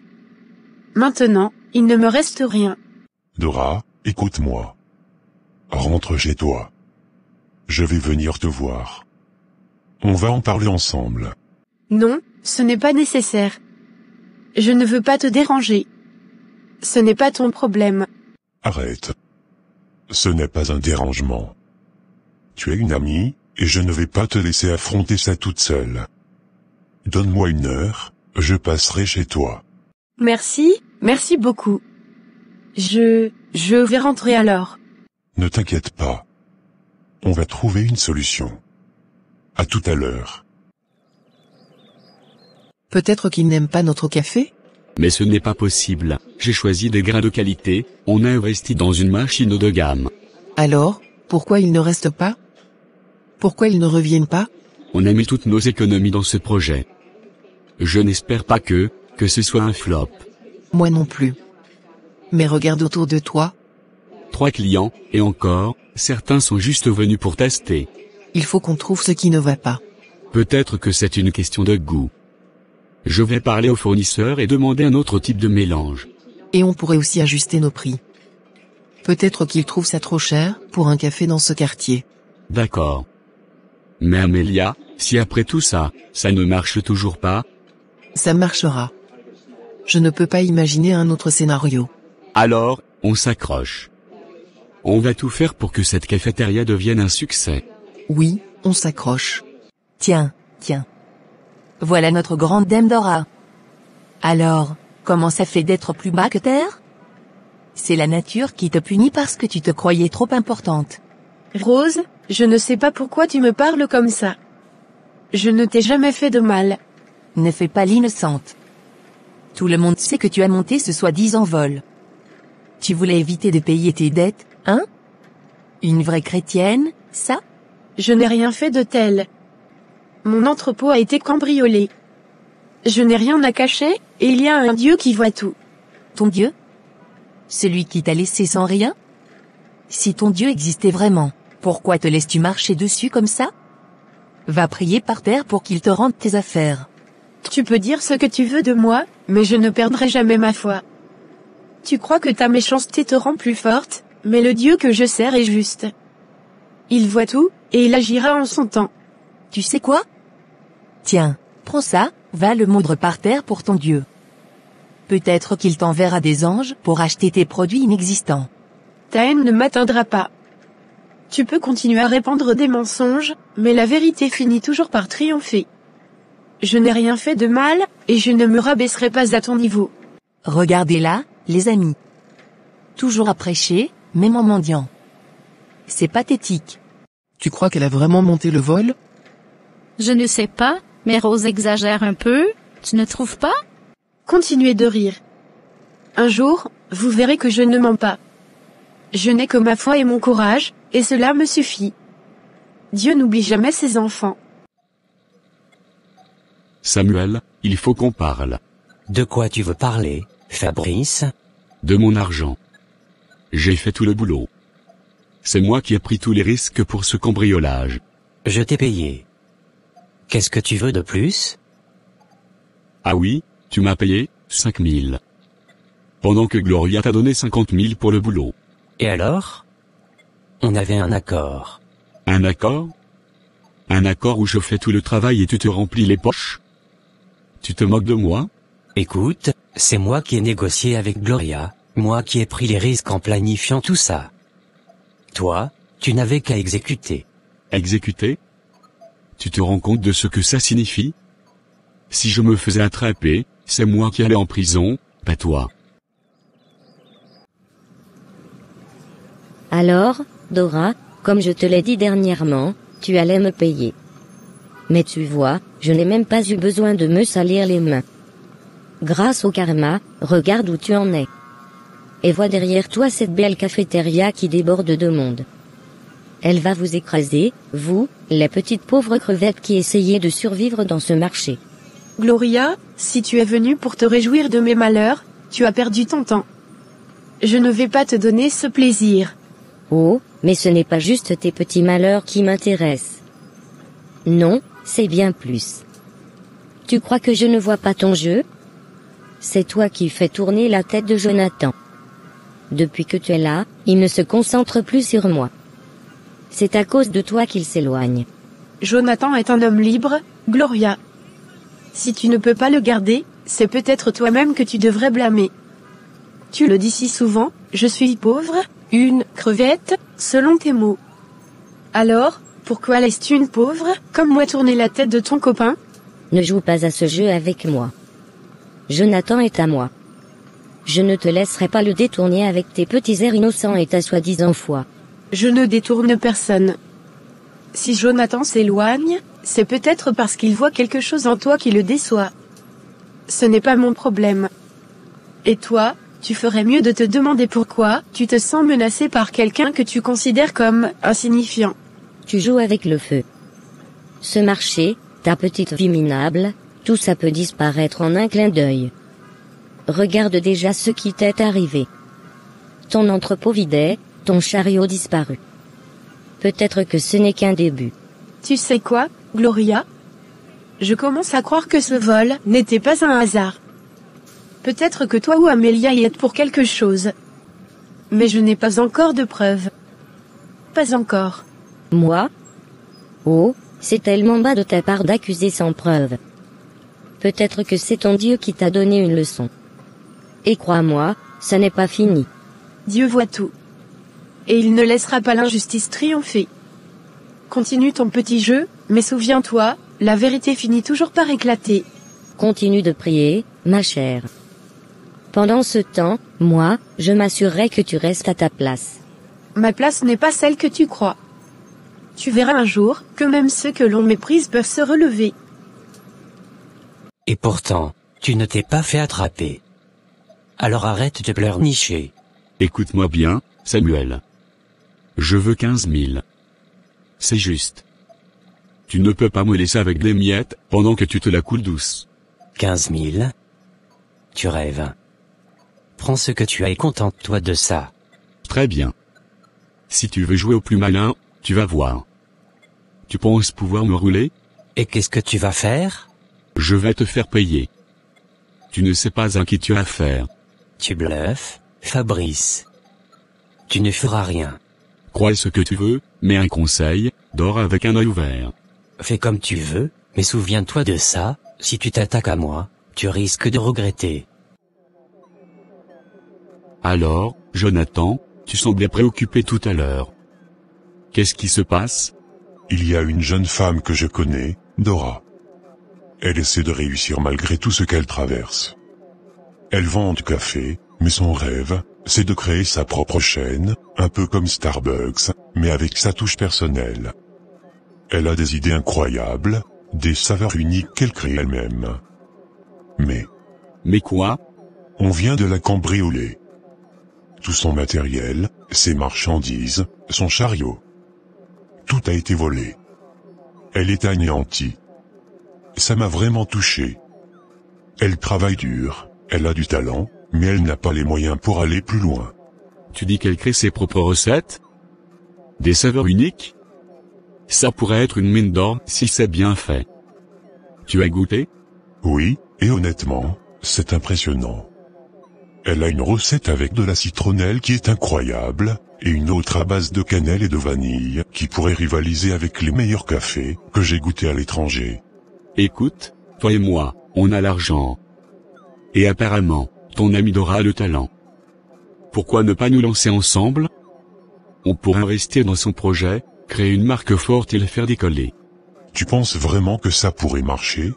Maintenant, il ne me reste rien. Dora, écoute-moi. Rentre chez toi. Je vais venir te voir. On va en parler ensemble. Non, ce n'est pas nécessaire. Je ne veux pas te déranger. Ce n'est pas ton problème. Arrête. Ce n'est pas un dérangement. Tu es une amie, et je ne vais pas te laisser affronter ça toute seule. Donne-moi 1 heure, je passerai chez toi. Merci beaucoup. Je vais rentrer alors. Ne t'inquiète pas. On va trouver une solution. À tout à l'heure. Peut-être qu'ils n'aiment pas notre café? Mais ce n'est pas possible, j'ai choisi des grains de qualité, on a investi dans une machine haut de gamme. Alors, pourquoi ils ne restent pas? Pourquoi ils ne reviennent pas? On a mis toutes nos économies dans ce projet. Je n'espère pas que ce soit un flop. Moi non plus. Mais regarde autour de toi. 3 clients, et encore, certains sont juste venus pour tester. Il faut qu'on trouve ce qui ne va pas. Peut-être que c'est une question de goût. Je vais parler au fournisseur et demander un autre type de mélange. Et on pourrait aussi ajuster nos prix. Peut-être qu'ils trouvent ça trop cher pour un café dans ce quartier. D'accord. Mais Amélia, si après tout ça, ça ne marche toujours pas, Ça marchera. Je ne peux pas imaginer un autre scénario. alors, on s'accroche. On va tout faire pour que cette cafétéria devienne un succès. Oui, on s'accroche. Tiens. Voilà notre grande dame Dora. Alors, comment ça fait d'être plus bas que terre? C'est la nature qui te punit parce que tu te croyais trop importante. Rose, je ne sais pas pourquoi tu me parles comme ça. Je ne t'ai jamais fait de mal. Ne fais pas l'innocente. Tout le monde sait que tu as monté ce soi-disant vol. Tu voulais éviter de payer tes dettes, hein? Une vraie chrétienne, ça? Je n'ai rien fait de tel. Mon entrepôt a été cambriolé. Je n'ai rien à cacher, et il y a un Dieu qui voit tout. Ton Dieu? Celui qui t'a laissé sans rien? Si ton Dieu existait vraiment, pourquoi te laisses-tu marcher dessus comme ça? Va prier par terre pour qu'il te rende tes affaires. Tu peux dire ce que tu veux de moi, mais je ne perdrai jamais ma foi. Tu crois que ta méchanceté te rend plus forte, mais le Dieu que je sers est juste. Il voit tout, et il agira en son temps. Tu sais quoi? Tiens, prends ça, va le moudre par terre pour ton Dieu. Peut-être qu'il t'enverra des anges pour acheter tes produits inexistants. Ta haine ne m'atteindra pas. Tu peux continuer à répandre des mensonges, mais la vérité finit toujours par triompher. Je n'ai rien fait de mal, et je ne me rabaisserai pas à ton niveau. Regardez-la, les amis. Toujours à prêcher, même en mendiant. C'est pathétique. Tu crois qu'elle a vraiment monté le vol? Je ne sais pas, mais Rose exagère un peu, tu ne trouves pas? Continuez de rire. Un jour, vous verrez que je ne mens pas. Je n'ai que ma foi et mon courage, et cela me suffit. Dieu n'oublie jamais ses enfants. Samuel, il faut qu'on parle. De quoi tu veux parler, Fabrice? De mon argent. J'ai fait tout le boulot. C'est moi qui ai pris tous les risques pour ce cambriolage. Je t'ai payé. Qu'est-ce que tu veux de plus? Ah oui, tu m'as payé 5 000. Pendant que Gloria t'a donné 50 000 pour le boulot. Et alors? On avait un accord. Un accord? Un accord où je fais tout le travail et tu te remplis les poches? Tu te moques de moi? Écoute, c'est moi qui ai négocié avec Gloria, moi qui ai pris les risques en planifiant tout ça. Toi, tu n'avais qu'à exécuter. Exécuter? Tu te rends compte de ce que ça signifie? Si je me faisais attraper, c'est moi qui allais en prison, pas toi. Alors, Dora, comme je te l'ai dit dernièrement, tu allais me payer. Mais tu vois, je n'ai même pas eu besoin de me salir les mains. Grâce au karma, regarde où tu en es. Et vois derrière toi cette belle cafétéria qui déborde de monde. Elle va vous écraser, vous, les petites pauvres crevettes qui essayez de survivre dans ce marché. Gloria, si tu es venue pour te réjouir de mes malheurs, tu as perdu ton temps. Je ne vais pas te donner ce plaisir. Oh, mais ce n'est pas juste tes petits malheurs qui m'intéressent. Non, c'est bien plus. Tu crois que je ne vois pas ton jeu? C'est toi qui fais tourner la tête de Jonathan. Depuis que tu es là, il ne se concentre plus sur moi. C'est à cause de toi qu'il s'éloigne. Jonathan est un homme libre, Gloria. Si tu ne peux pas le garder, c'est peut-être toi-même que tu devrais blâmer. Tu le dis si souvent, je suis pauvre, une crevette, selon tes mots. Alors, pourquoi laisses-tu une pauvre, comme moi tourner la tête de ton copain? Ne joue pas à ce jeu avec moi. Jonathan est à moi. Je ne te laisserai pas le détourner avec tes petits airs innocents et ta soi-disant foi. Je ne détourne personne. Si Jonathan s'éloigne, c'est peut-être parce qu'il voit quelque chose en toi qui le déçoit. Ce n'est pas mon problème. Et toi, tu ferais mieux de te demander pourquoi tu te sens menacé par quelqu'un que tu considères comme insignifiant. Tu joues avec le feu. Ce marché, ta petite vie minable, Tout ça peut disparaître en un clin d'œil. Regarde déjà ce qui t'est arrivé. Ton entrepôt vidé, ton chariot disparu. Peut-être que ce n'est qu'un début. Tu sais quoi, Gloria? Je commence à croire que ce vol n'était pas un hasard. Peut-être que toi ou Amélia y êtes pour quelque chose. Mais je n'ai pas encore de preuves. Pas encore. Moi? Oh, c'est tellement bas de ta part d'accuser sans preuve. Peut-être que c'est ton Dieu qui t'a donné une leçon. Et crois-moi, ça n'est pas fini. Dieu voit tout. Et il ne laissera pas l'injustice triompher. Continue ton petit jeu, mais souviens-toi, la vérité finit toujours par éclater. Continue de prier, ma chère. Pendant ce temps, moi, je m'assurerai que tu restes à ta place. Ma place n'est pas celle que tu crois. Tu verras un jour que même ceux que l'on méprise peuvent se relever. Et pourtant, tu ne t'es pas fait attraper. Alors arrête de pleurnicher. Écoute-moi bien, Samuel. Je veux 15 000. C'est juste. Tu ne peux pas me laisser avec des miettes pendant que tu te la coules douce. 15 000? Tu rêves. Prends ce que tu as et contente-toi de ça. Très bien. Si tu veux jouer au plus malin, tu vas voir. Tu penses pouvoir me rouler? Et qu'est-ce que tu vas faire? Je vais te faire payer. Tu ne sais pas à qui tu as affaire. Tu bluffes, Fabrice. Tu ne feras rien. Crois ce que tu veux, mais un conseil, dors avec un œil ouvert. Fais comme tu veux, mais souviens-toi de ça, si tu t'attaques à moi, tu risques de regretter. Alors, Jonathan, tu semblais préoccupé tout à l'heure. Qu'est-ce qui se passe? Il y a une jeune femme que je connais, Dora. Elle essaie de réussir malgré tout ce qu'elle traverse. Elle vend du café, mais son rêve, c'est de créer sa propre chaîne, un peu comme Starbucks, mais avec sa touche personnelle. Elle a des idées incroyables, des saveurs uniques qu'elle crée elle-même. Mais quoi? On vient de la cambrioler. Tout son matériel, ses marchandises, son chariot. Tout a été volé. Elle est anéantie. Ça m'a vraiment touché. Elle travaille dur, elle a du talent, mais elle n'a pas les moyens pour aller plus loin. Tu dis qu'elle crée ses propres recettes? Des saveurs uniques? Ça pourrait être une mine d'or si c'est bien fait. Tu as goûté? Oui, et honnêtement, c'est impressionnant. Elle a une recette avec de la citronnelle qui est incroyable, et une autre à base de cannelle et de vanille qui pourrait rivaliser avec les meilleurs cafés que j'ai goûtés à l'étranger. Écoute, toi et moi, on a l'argent. Et apparemment, ton ami Dora a le talent. Pourquoi ne pas nous lancer ensemble? On pourrait investir dans son projet, créer une marque forte et le faire décoller. Tu penses vraiment que ça pourrait marcher?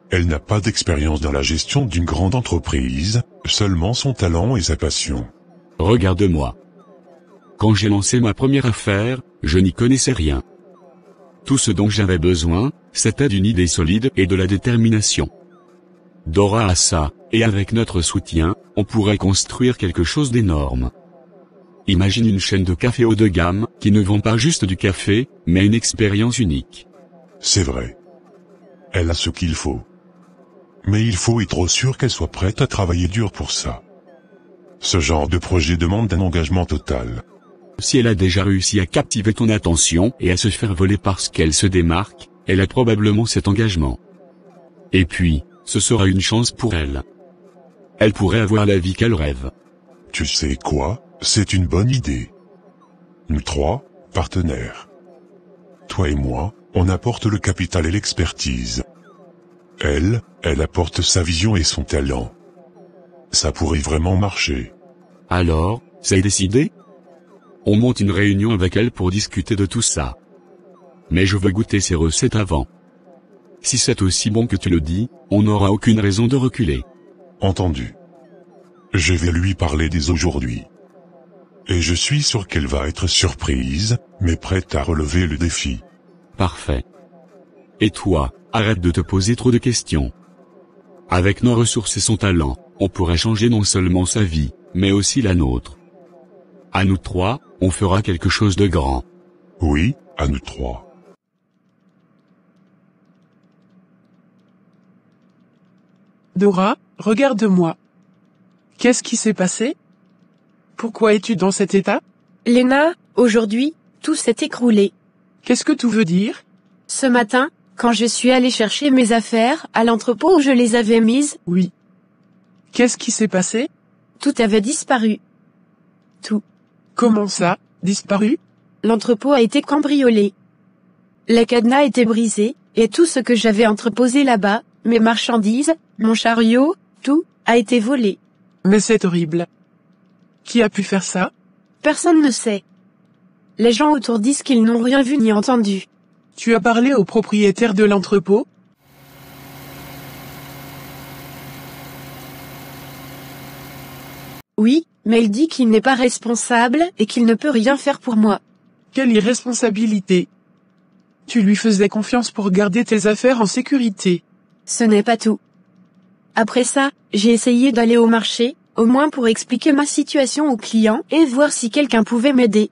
Elle n'a pas d'expérience dans la gestion d'une grande entreprise, seulement son talent et sa passion. Regarde-moi. Quand j'ai lancé ma première affaire, je n'y connaissais rien. Tout ce dont j'avais besoin, c'était d'une idée solide et de la détermination. Dora a ça, et avec notre soutien, on pourrait construire quelque chose d'énorme. Imagine une chaîne de café haut de gamme, qui ne vend pas juste du café, mais une expérience unique. C'est vrai. Elle a ce qu'il faut. Mais il faut être sûr qu'elle soit prête à travailler dur pour ça. Ce genre de projet demande un engagement total. Si elle a déjà réussi à captiver ton attention et à se faire voler parce qu'elle se démarque, elle a probablement cet engagement. Et puis, ce sera une chance pour elle. Elle pourrait avoir la vie qu'elle rêve. Tu sais quoi, c'est une bonne idée. Nous trois, partenaires. Toi et moi, on apporte le capital et l'expertise. Elle apporte sa vision et son talent. Ça pourrait vraiment marcher. Alors, c'est décidé? On monte une réunion avec elle pour discuter de tout ça. Mais je veux goûter ses recettes avant. Si c'est aussi bon que tu le dis, on n'aura aucune raison de reculer. Entendu. Je vais lui parler dès aujourd'hui. Et je suis sûr qu'elle va être surprise, mais prête à relever le défi. Parfait. Et toi, arrête de te poser trop de questions. Avec nos ressources et son talent, on pourrait changer non seulement sa vie, mais aussi la nôtre. À nous trois, on fera quelque chose de grand. Oui, à nous trois. Dora, regarde-moi. Qu'est-ce qui s'est passé? Pourquoi es-tu dans cet état? Léna, aujourd'hui, tout s'est écroulé. Qu'est-ce que tu veux dire? Ce matin, quand je suis allée chercher mes affaires à l'entrepôt où je les avais mises, Oui. Qu'est-ce qui s'est passé? tout avait disparu. Tout. Comment ça, disparu? L'entrepôt a été cambriolé. Le cadenas était brisé, et tout ce que j'avais entreposé là-bas, mes marchandises, mon chariot, tout, a été volé. Mais c'est horrible. Qui a pu faire ça? Personne ne sait. Les gens autour disent qu'ils n'ont rien vu ni entendu. Tu as parlé au propriétaire de l'entrepôt? Oui, mais il dit qu'il n'est pas responsable et qu'il ne peut rien faire pour moi. Quelle irresponsabilité! Tu lui faisais confiance pour garder tes affaires en sécurité. Ce n'est pas tout. Après ça, j'ai essayé d'aller au marché, au moins pour expliquer ma situation aux clients et voir si quelqu'un pouvait m'aider.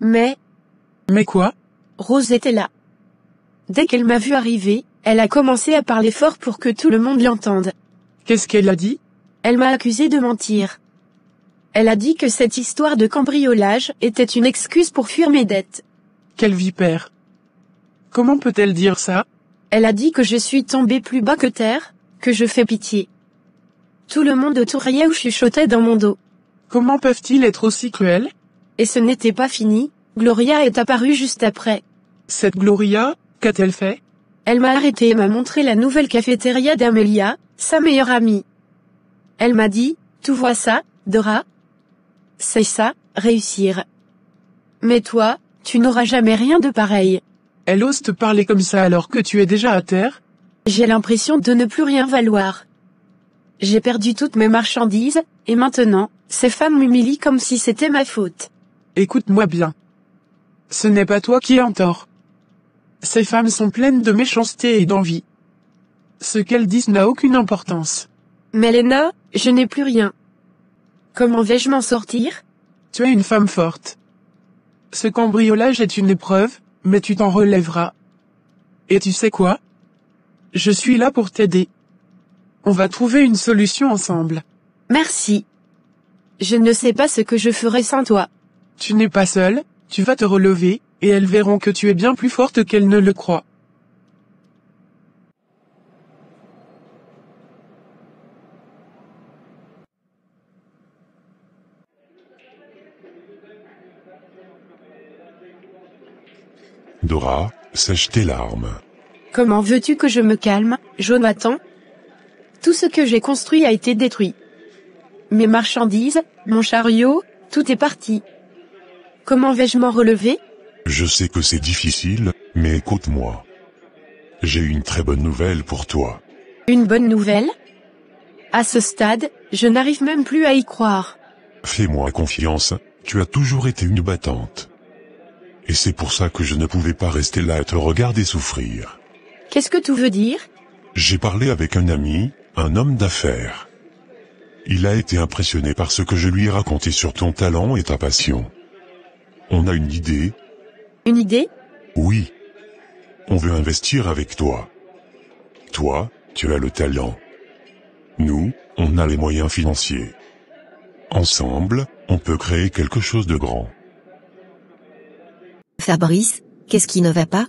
Mais quoi? Rose était là. Dès qu'elle m'a vu arriver, elle a commencé à parler fort pour que tout le monde l'entende. Qu'est-ce qu'elle a dit? Elle m'a accusé de mentir. Elle a dit que cette histoire de cambriolage était une excuse pour fuir mes dettes. Quelle vipère! Comment peut-elle dire ça? Elle a dit que je suis tombée plus bas que terre, que je fais pitié. Tout le monde autour riait ou chuchotait dans mon dos. Comment peuvent-ils être aussi cruels? Et ce n'était pas fini, Gloria est apparue juste après. Cette Gloria, qu'a-t-elle fait? Elle m'a arrêté et m'a montré la nouvelle cafétéria d'Amelia, sa meilleure amie. Elle m'a dit, tu vois ça, Dora? C'est ça, réussir. Mais toi, tu n'auras jamais rien de pareil. Elle ose te parler comme ça alors que tu es déjà à terre? J'ai l'impression de ne plus rien valoir. J'ai perdu toutes mes marchandises, et maintenant, ces femmes m'humilient comme si c'était ma faute. Écoute-moi bien. Ce n'est pas toi qui es en tort. Ces femmes sont pleines de méchanceté et d'envie. Ce qu'elles disent n'a aucune importance. Mais Léna, je n'ai plus rien. Comment vais-je m'en sortir? Tu es une femme forte. Ce cambriolage est une épreuve, mais tu t'en relèveras. Et tu sais quoi? Je suis là pour t'aider. On va trouver une solution ensemble. Merci. Je ne sais pas ce que je ferais sans toi. Tu n'es pas seule, tu vas te relever, et elles verront que tu es bien plus forte qu'elles ne le croient. Dora, sèche tes larmes. Comment veux-tu que je me calme, Jonathan? Tout ce que j'ai construit a été détruit. Mes marchandises, mon chariot, tout est parti. Comment vais-je m'en relever? Je sais que c'est difficile, mais écoute-moi. J'ai une très bonne nouvelle pour toi. Une bonne nouvelle? À ce stade, je n'arrive même plus à y croire. Fais-moi confiance, tu as toujours été une battante. Et c'est pour ça que je ne pouvais pas rester là à te regarder souffrir. Qu'est-ce que tu veux dire? J'ai parlé avec un ami, un homme d'affaires. Il a été impressionné par ce que je lui ai raconté sur ton talent et ta passion. On a une idée. Une idée? Oui. On veut investir avec toi. Toi, tu as le talent. Nous, on a les moyens financiers. Ensemble, on peut créer quelque chose de grand. Fabrice, qu'est-ce qui ne va pas?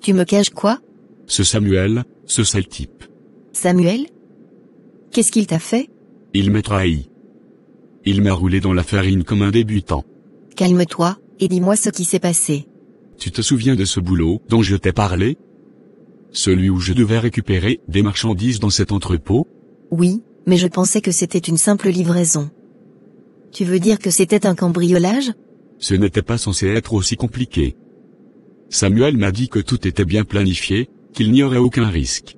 Tu me caches quoi? Ce Samuel, ce sale type. Samuel? Qu'est-ce qu'il t'a fait? Il m'a trahi. Il m'a roulé dans la farine comme un débutant. Calme-toi, et dis-moi ce qui s'est passé. Tu te souviens de ce boulot dont je t'ai parlé? Celui où je devais récupérer des marchandises dans cet entrepôt? Oui, mais je pensais que c'était une simple livraison. Tu veux dire que c'était un cambriolage? Ce n'était pas censé être aussi compliqué. Samuel m'a dit que tout était bien planifié, qu'il n'y aurait aucun risque.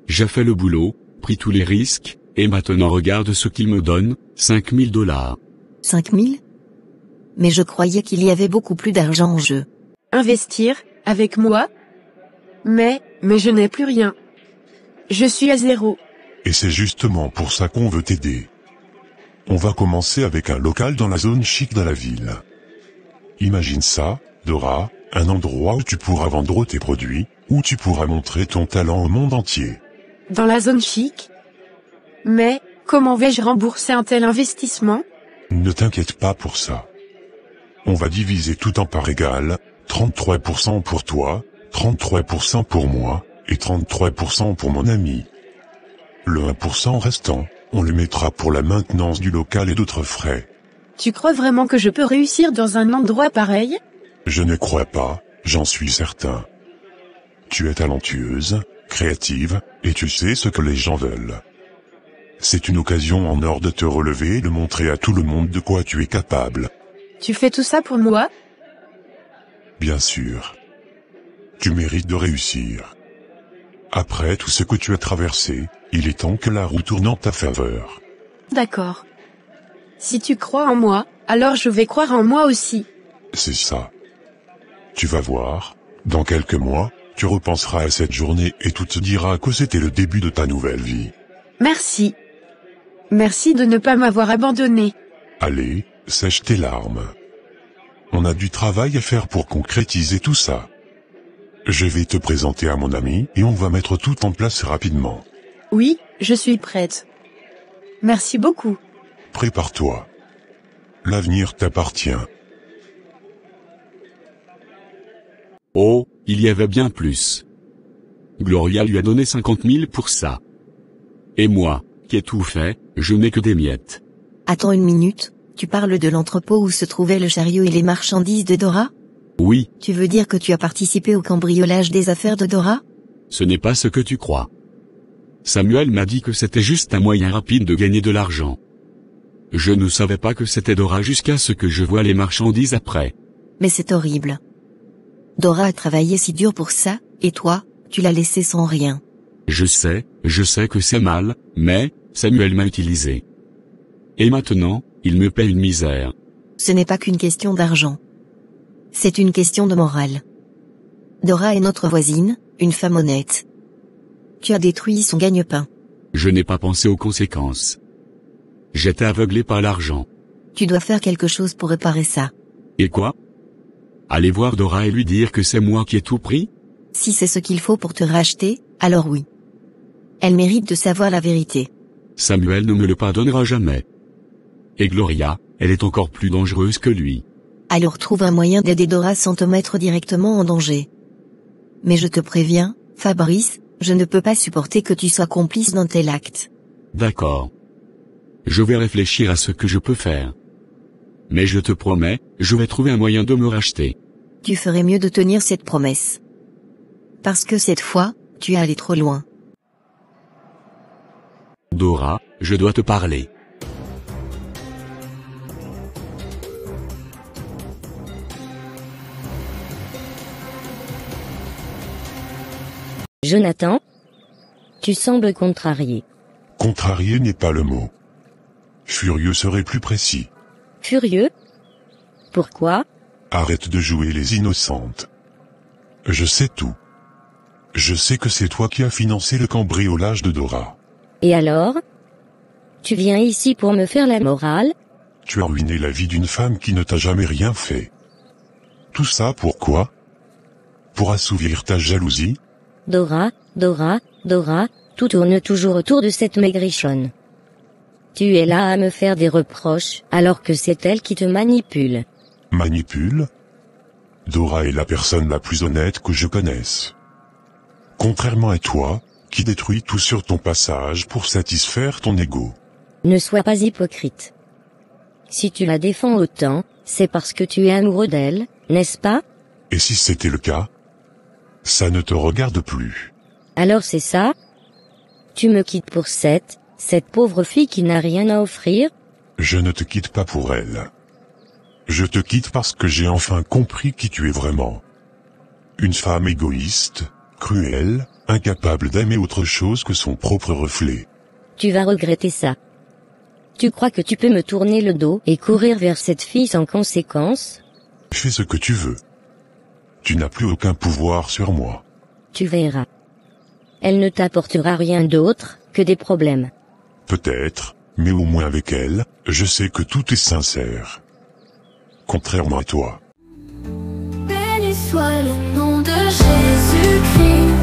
J'ai fait le boulot, pris tous les risques, et maintenant regarde ce qu'il me donne, $5 000. 5 000? Mais je croyais qu'il y avait beaucoup plus d'argent en jeu. Investir, avec moi? Mais je n'ai plus rien. Je suis à zéro. Et c'est justement pour ça qu'on veut t'aider. On va commencer avec un local dans la zone chic de la ville. Imagine ça, Dora, un endroit où tu pourras vendre tes produits, où tu pourras montrer ton talent au monde entier. dans la zone chic. Mais, comment vais-je rembourser un tel investissement? Ne t'inquiète pas pour ça. On va diviser tout en parts égales, 33% pour toi, 33% pour moi, et 33% pour mon ami. Le 1% restant, on le mettra pour la maintenance du local et d'autres frais. Tu crois vraiment que je peux réussir dans un endroit pareil? Je ne crois pas, j'en suis certain. Tu es talentueuse, créative, et tu sais ce que les gens veulent. C'est une occasion en or de te relever et de montrer à tout le monde de quoi tu es capable. Tu fais tout ça pour moi? Bien sûr. Tu mérites de réussir. Après tout ce que tu as traversé, il est temps que la roue tourne en ta faveur. D'accord. Si tu crois en moi, alors je vais croire en moi aussi. C'est ça. Tu vas voir, dans quelques mois, tu repenseras à cette journée et tout te dira que c'était le début de ta nouvelle vie. Merci. Merci de ne pas m'avoir abandonné. Allez, sèche tes larmes. On a du travail à faire pour concrétiser tout ça. Je vais te présenter à mon ami et on va mettre tout en place rapidement. Oui, je suis prête. Merci beaucoup. Prépare-toi. L'avenir t'appartient. Oh, il y avait bien plus. Gloria lui a donné 50 000 pour ça. Et moi, qui ai tout fait, je n'ai que des miettes. Attends une minute, tu parles de l'entrepôt où se trouvaient le chariot et les marchandises de Dora? Oui. Tu veux dire que tu as participé au cambriolage des affaires de Dora? Ce n'est pas ce que tu crois. Samuel m'a dit que c'était juste un moyen rapide de gagner de l'argent. Je ne savais pas que c'était Dora jusqu'à ce que je voie les marchandises après. Mais c'est horrible. Dora a travaillé si dur pour ça, et toi, tu l'as laissé sans rien. Je sais que c'est mal, mais, Samuel m'a utilisé. Et maintenant, il me paie une misère. Ce n'est pas qu'une question d'argent. C'est une question de morale. Dora est notre voisine, une femme honnête. Tu as détruit son gagne-pain. Je n'ai pas pensé aux conséquences. J'étais aveuglé par l'argent. Tu dois faire quelque chose pour réparer ça. Et quoi? Aller voir Dora et lui dire que c'est moi qui ai tout pris? Si c'est ce qu'il faut pour te racheter, alors oui. Elle mérite de savoir la vérité. Samuel ne me le pardonnera jamais. Et Gloria, elle est encore plus dangereuse que lui. Alors trouve un moyen d'aider Dora sans te mettre directement en danger. Mais je te préviens, Fabrice, je ne peux pas supporter que tu sois complice d'un tel acte. D'accord. Je vais réfléchir à ce que je peux faire. Mais je te promets, je vais trouver un moyen de me racheter. Tu ferais mieux de tenir cette promesse. Parce que cette fois, tu es allé trop loin. Dora, je dois te parler. Jonathan? Tu sembles contrarié. Contrarié n'est pas le mot. Furieux serait plus précis. Furieux? Pourquoi? Arrête de jouer les innocentes. Je sais tout. Je sais que c'est toi qui as financé le cambriolage de Dora. Et alors? Tu viens ici pour me faire la morale? Tu as ruiné la vie d'une femme qui ne t'a jamais rien fait. Tout ça pourquoi? Pour assouvir ta jalousie? Dora, tout tourne toujours autour de cette maigrichonne. Tu es là à me faire des reproches, alors que c'est elle qui te manipule. Manipule? Dora est la personne la plus honnête que je connaisse. Contrairement à toi, qui détruis tout sur ton passage pour satisfaire ton ego. Ne sois pas hypocrite. Si tu la défends autant, c'est parce que tu es amoureux d'elle, n'est-ce pas? Et si c'était le cas? Ça ne te regarde plus. Alors c'est ça? Tu me quittes pour cette pauvre fille qui n'a rien à offrir? Je ne te quitte pas pour elle. Je te quitte parce que j'ai enfin compris qui tu es vraiment. Une femme égoïste, cruelle, incapable d'aimer autre chose que son propre reflet. Tu vas regretter ça. Tu crois que tu peux me tourner le dos et courir vers cette fille sans conséquence? Fais ce que tu veux. Tu n'as plus aucun pouvoir sur moi. Tu verras. Elle ne t'apportera rien d'autre que des problèmes. Peut-être, mais au moins avec elle, je sais que tout est sincère. Contrairement à toi. Béni soit le nom de Jésus-Christ.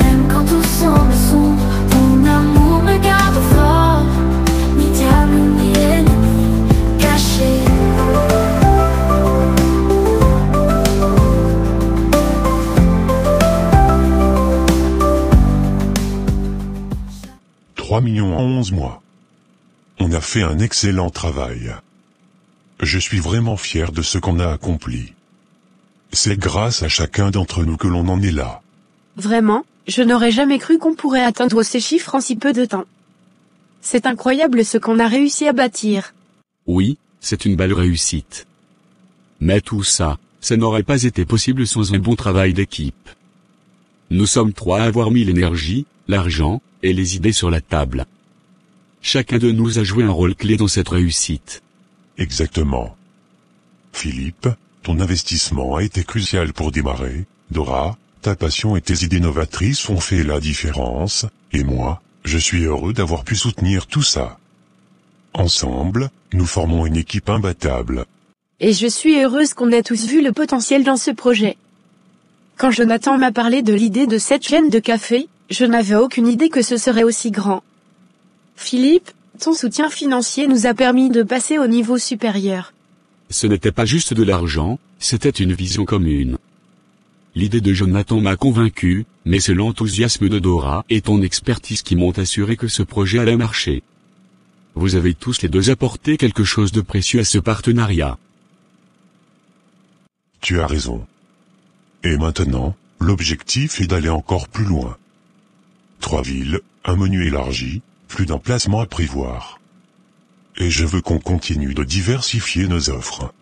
Même quand tout semble sombre. millions en 11 mois. On a fait un excellent travail. Je suis vraiment fier de ce qu'on a accompli. C'est grâce à chacun d'entre nous que l'on en est là. Vraiment, je n'aurais jamais cru qu'on pourrait atteindre ces chiffres en si peu de temps. C'est incroyable ce qu'on a réussi à bâtir. Oui, c'est une belle réussite. Mais tout ça, ça n'aurait pas été possible sans un bon travail d'équipe. Nous sommes 3 à avoir mis l'énergie, l'argent, et les idées sur la table. Chacun de nous a joué un rôle clé dans cette réussite. Exactement. Philippe, ton investissement a été crucial pour démarrer. Dora, ta passion et tes idées novatrices ont fait la différence, et moi, je suis heureux d'avoir pu soutenir tout ça. Ensemble, nous formons une équipe imbattable. Et je suis heureuse qu'on ait tous vu le potentiel dans ce projet. Quand Jonathan m'a parlé de l'idée de cette chaîne de café, je n'avais aucune idée que ce serait aussi grand. Philippe, ton soutien financier nous a permis de passer au niveau supérieur. Ce n'était pas juste de l'argent, c'était une vision commune. L'idée de Jonathan m'a convaincu, mais c'est l'enthousiasme de Dora et ton expertise qui m'ont assuré que ce projet allait marcher. Vous avez tous les deux apporté quelque chose de précieux à ce partenariat. Tu as raison. Et maintenant, l'objectif est d'aller encore plus loin. 3 villes, un menu élargi, plus d'emplacements à prévoir. Et je veux qu'on continue de diversifier nos offres.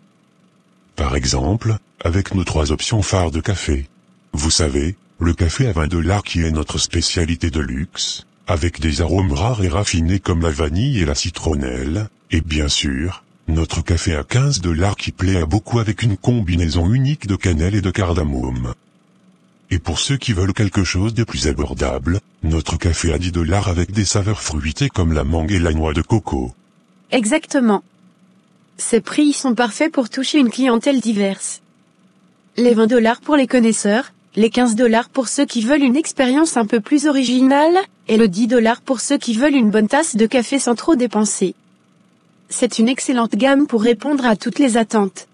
Par exemple, avec nos 3 options phares de café. Vous savez, le café à $20 qui est notre spécialité de luxe, avec des arômes rares et raffinés comme la vanille et la citronnelle, et bien sûr, notre café à $15 qui plaît à beaucoup avec une combinaison unique de cannelle et de cardamome. Et pour ceux qui veulent quelque chose de plus abordable, notre café à $10 avec des saveurs fruitées comme la mangue et la noix de coco. Exactement. Ces prix sont parfaits pour toucher une clientèle diverse. Les $20 pour les connaisseurs, les $15 pour ceux qui veulent une expérience un peu plus originale, et le $10 pour ceux qui veulent une bonne tasse de café sans trop dépenser. C'est une excellente gamme pour répondre à toutes les attentes.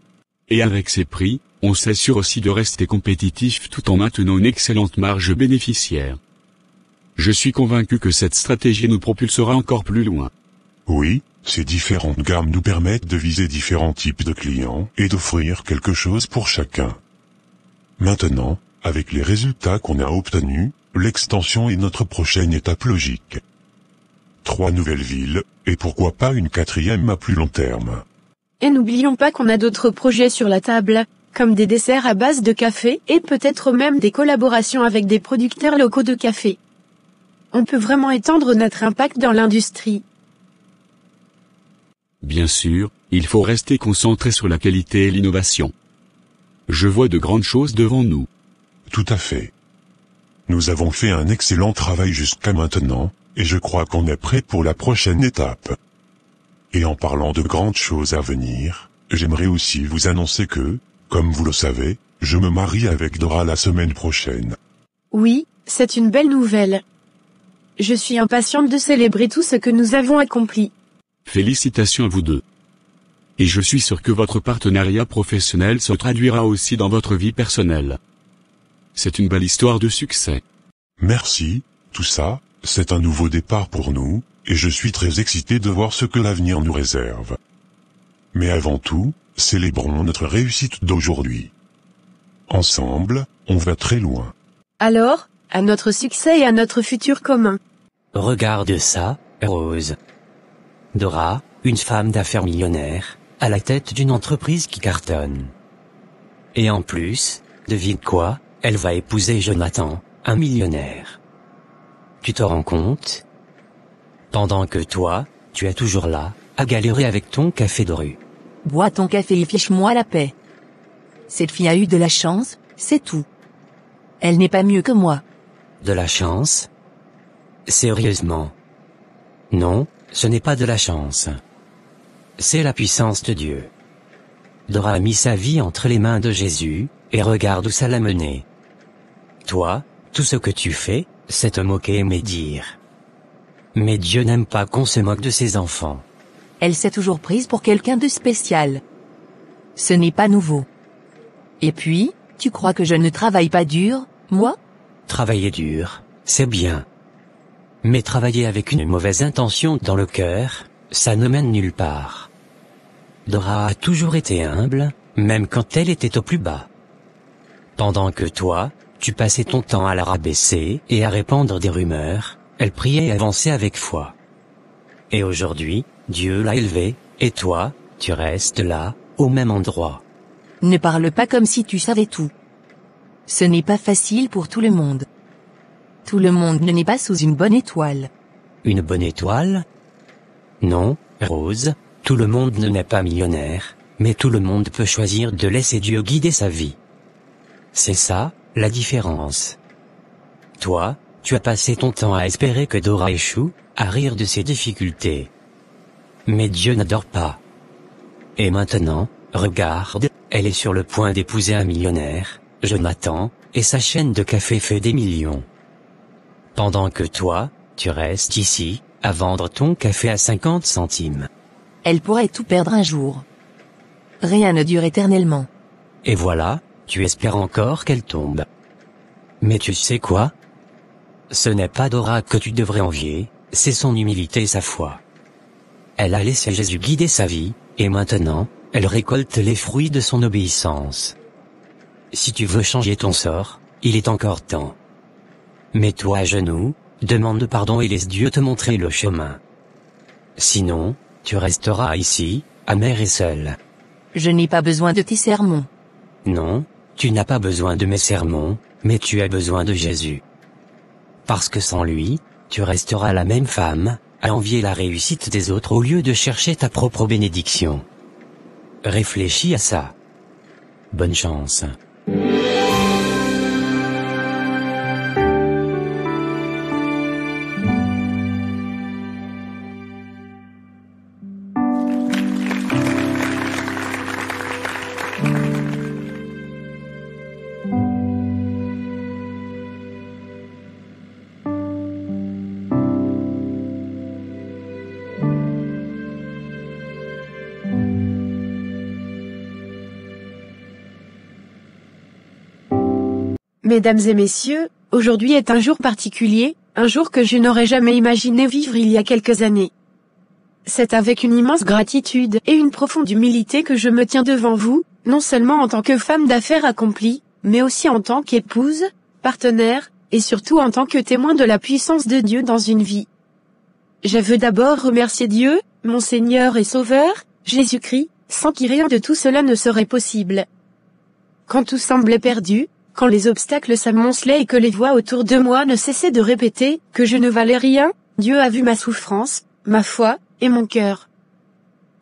Et avec ces prix, on s'assure aussi de rester compétitif tout en maintenant une excellente marge bénéficiaire. Je suis convaincu que cette stratégie nous propulsera encore plus loin. Oui, ces différentes gammes nous permettent de viser différents types de clients et d'offrir quelque chose pour chacun. Maintenant, avec les résultats qu'on a obtenus, l'extension est notre prochaine étape logique. 3 nouvelles villes, et pourquoi pas une 4e à plus long terme. Et n'oublions pas qu'on a d'autres projets sur la table, comme des desserts à base de café et peut-être même des collaborations avec des producteurs locaux de café. On peut vraiment étendre notre impact dans l'industrie. Bien sûr, il faut rester concentré sur la qualité et l'innovation. Je vois de grandes choses devant nous. Tout à fait. Nous avons fait un excellent travail jusqu'à maintenant, et je crois qu'on est prêt pour la prochaine étape. Et en parlant de grandes choses à venir, j'aimerais aussi vous annoncer que, comme vous le savez, je me marie avec Dora la semaine prochaine. Oui, c'est une belle nouvelle. Je suis impatiente de célébrer tout ce que nous avons accompli. Félicitations à vous deux. Et je suis sûr que votre partenariat professionnel se traduira aussi dans votre vie personnelle. C'est une belle histoire de succès. Merci, tout ça, c'est un nouveau départ pour nous, et je suis très excité de voir ce que l'avenir nous réserve. Mais avant tout, célébrons notre réussite d'aujourd'hui. Ensemble, on va très loin. Alors, à notre succès et à notre futur commun. Regarde ça, Rose. Dora, une femme d'affaires millionnaire, à la tête d'une entreprise qui cartonne. Et en plus, devine quoi, elle va épouser Jonathan, un millionnaire. Tu te rends compte? Pendant que toi, tu es toujours là, à galérer avec ton café de rue. Bois ton café et fiche-moi la paix. Cette fille a eu de la chance, c'est tout. Elle n'est pas mieux que moi. De la chance? Sérieusement? Non, ce n'est pas de la chance. C'est la puissance de Dieu. Dora a mis sa vie entre les mains de Jésus, et regarde où ça l'a mené. Toi, tout ce que tu fais, c'est te moquer et médire. Mais Dieu n'aime pas qu'on se moque de ses enfants. Elle s'est toujours prise pour quelqu'un de spécial. Ce n'est pas nouveau. Et puis, tu crois que je ne travaille pas dur, moi? Travailler dur, c'est bien. Mais travailler avec une mauvaise intention dans le cœur, ça ne mène nulle part. Dora a toujours été humble, même quand elle était au plus bas. Pendant que toi, tu passais ton temps à la rabaisser et à répandre des rumeurs, elle priait et avançait avec foi. Et aujourd'hui, Dieu l'a élevée, et toi, tu restes là, au même endroit. Ne parle pas comme si tu savais tout. Ce n'est pas facile pour tout le monde. Tout le monde ne n'est pas sous une bonne étoile. Une bonne étoile? Non, Rose, tout le monde ne n'est pas millionnaire, mais tout le monde peut choisir de laisser Dieu guider sa vie. C'est ça, la différence. Toi, tu as passé ton temps à espérer que Dora échoue, à rire de ses difficultés. Mais Dieu n'adore pas. Et maintenant, regarde, elle est sur le point d'épouser un millionnaire, Jonathan, et sa chaîne de café fait des millions. Pendant que toi, tu restes ici, à vendre ton café à 50 centimes. Elle pourrait tout perdre un jour. Rien ne dure éternellement. Et voilà, tu espères encore qu'elle tombe. Mais tu sais quoi? Ce n'est pas Dora que tu devrais envier, c'est son humilité et sa foi. Elle a laissé Jésus guider sa vie, et maintenant, elle récolte les fruits de son obéissance. Si tu veux changer ton sort, il est encore temps. Mets-toi à genoux, demande pardon et laisse Dieu te montrer le chemin. Sinon, tu resteras ici, amer et seul. Je n'ai pas besoin de tes sermons. Non, tu n'as pas besoin de mes sermons, mais tu as besoin de Jésus. Parce que sans lui, tu resteras la même femme, à envier la réussite des autres au lieu de chercher ta propre bénédiction. Réfléchis à ça. Bonne chance. Mesdames et messieurs, aujourd'hui est un jour particulier, un jour que je n'aurais jamais imaginé vivre il y a quelques années. C'est avec une immense gratitude et une profonde humilité que je me tiens devant vous, non seulement en tant que femme d'affaires accomplie, mais aussi en tant qu'épouse, partenaire, et surtout en tant que témoin de la puissance de Dieu dans une vie. Je veux d'abord remercier Dieu, mon Seigneur et Sauveur, Jésus-Christ, sans qui rien de tout cela ne serait possible. Quand tout semblait perdu, quand les obstacles s'amoncelaient et que les voix autour de moi ne cessaient de répéter que je ne valais rien, Dieu a vu ma souffrance, ma foi, et mon cœur.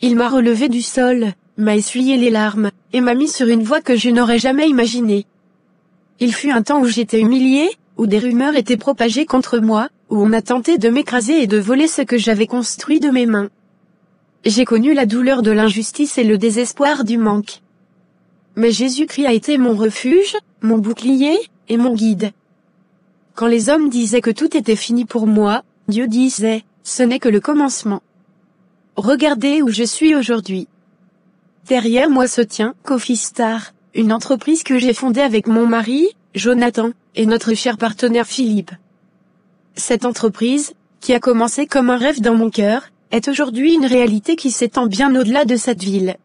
Il m'a relevé du sol, m'a essuyé les larmes, et m'a mis sur une voie que je n'aurais jamais imaginée. Il fut un temps où j'étais humiliée, où des rumeurs étaient propagées contre moi, où on a tenté de m'écraser et de voler ce que j'avais construit de mes mains. J'ai connu la douleur de l'injustice et le désespoir du manque. Mais Jésus-Christ a été mon refuge, mon bouclier, et mon guide. Quand les hommes disaient que tout était fini pour moi, Dieu disait, ce n'est que le commencement. Regardez où je suis aujourd'hui. Derrière moi se tient Coffee Star, une entreprise que j'ai fondée avec mon mari, Jonathan, et notre cher partenaire Philippe. Cette entreprise, qui a commencé comme un rêve dans mon cœur, est aujourd'hui une réalité qui s'étend bien au-delà de cette ville.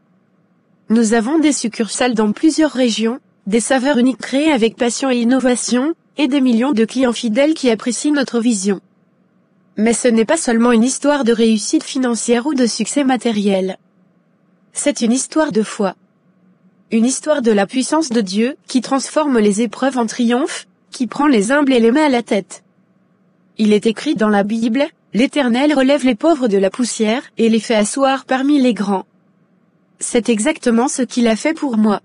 Nous avons des succursales dans plusieurs régions, des saveurs uniques créées avec passion et innovation, et des millions de clients fidèles qui apprécient notre vision. Mais ce n'est pas seulement une histoire de réussite financière ou de succès matériel. C'est une histoire de foi. Une histoire de la puissance de Dieu, qui transforme les épreuves en triomphe, qui prend les humbles et les met à la tête. Il est écrit dans la Bible, l'Éternel relève les pauvres de la poussière, et les fait asseoir parmi les grands. C'est exactement ce qu'il a fait pour moi.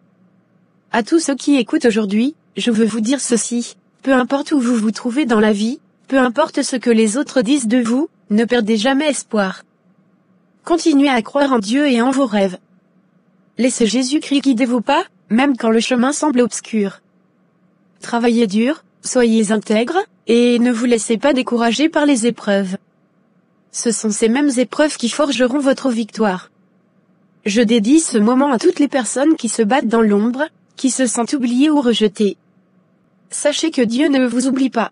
À tous ceux qui écoutent aujourd'hui, je veux vous dire ceci, peu importe où vous vous trouvez dans la vie, peu importe ce que les autres disent de vous, ne perdez jamais espoir. Continuez à croire en Dieu et en vos rêves. Laissez Jésus-Christ guider vos pas, même quand le chemin semble obscur. Travaillez dur, soyez intègres, et ne vous laissez pas décourager par les épreuves. Ce sont ces mêmes épreuves qui forgeront votre victoire. Je dédie ce moment à toutes les personnes qui se battent dans l'ombre, qui se sentent oubliées ou rejetées. Sachez que Dieu ne vous oublie pas.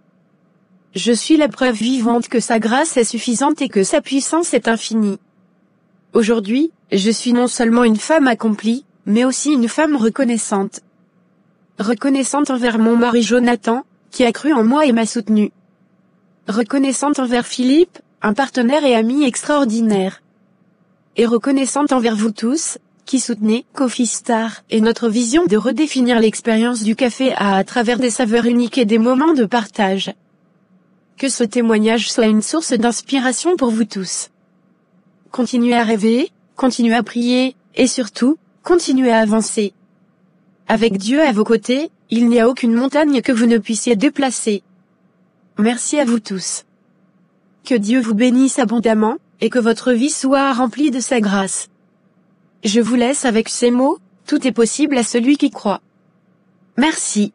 je suis la preuve vivante que sa grâce est suffisante et que sa puissance est infinie. Aujourd'hui, je suis non seulement une femme accomplie, mais aussi une femme reconnaissante. Reconnaissante envers mon mari Jonathan, qui a cru en moi et m'a soutenue. Reconnaissante envers Philippe, un partenaire et ami extraordinaire. Et reconnaissante envers vous tous, qui soutenez Coffee Star et notre vision de redéfinir l'expérience du café à travers des saveurs uniques et des moments de partage. Que ce témoignage soit une source d'inspiration pour vous tous. Continuez à rêver, continuez à prier, et surtout, continuez à avancer. Avec Dieu à vos côtés, il n'y a aucune montagne que vous ne puissiez déplacer. Merci à vous tous. Que Dieu vous bénisse abondamment, et que votre vie soit remplie de sa grâce. Je vous laisse avec ces mots, tout est possible à celui qui croit. Merci.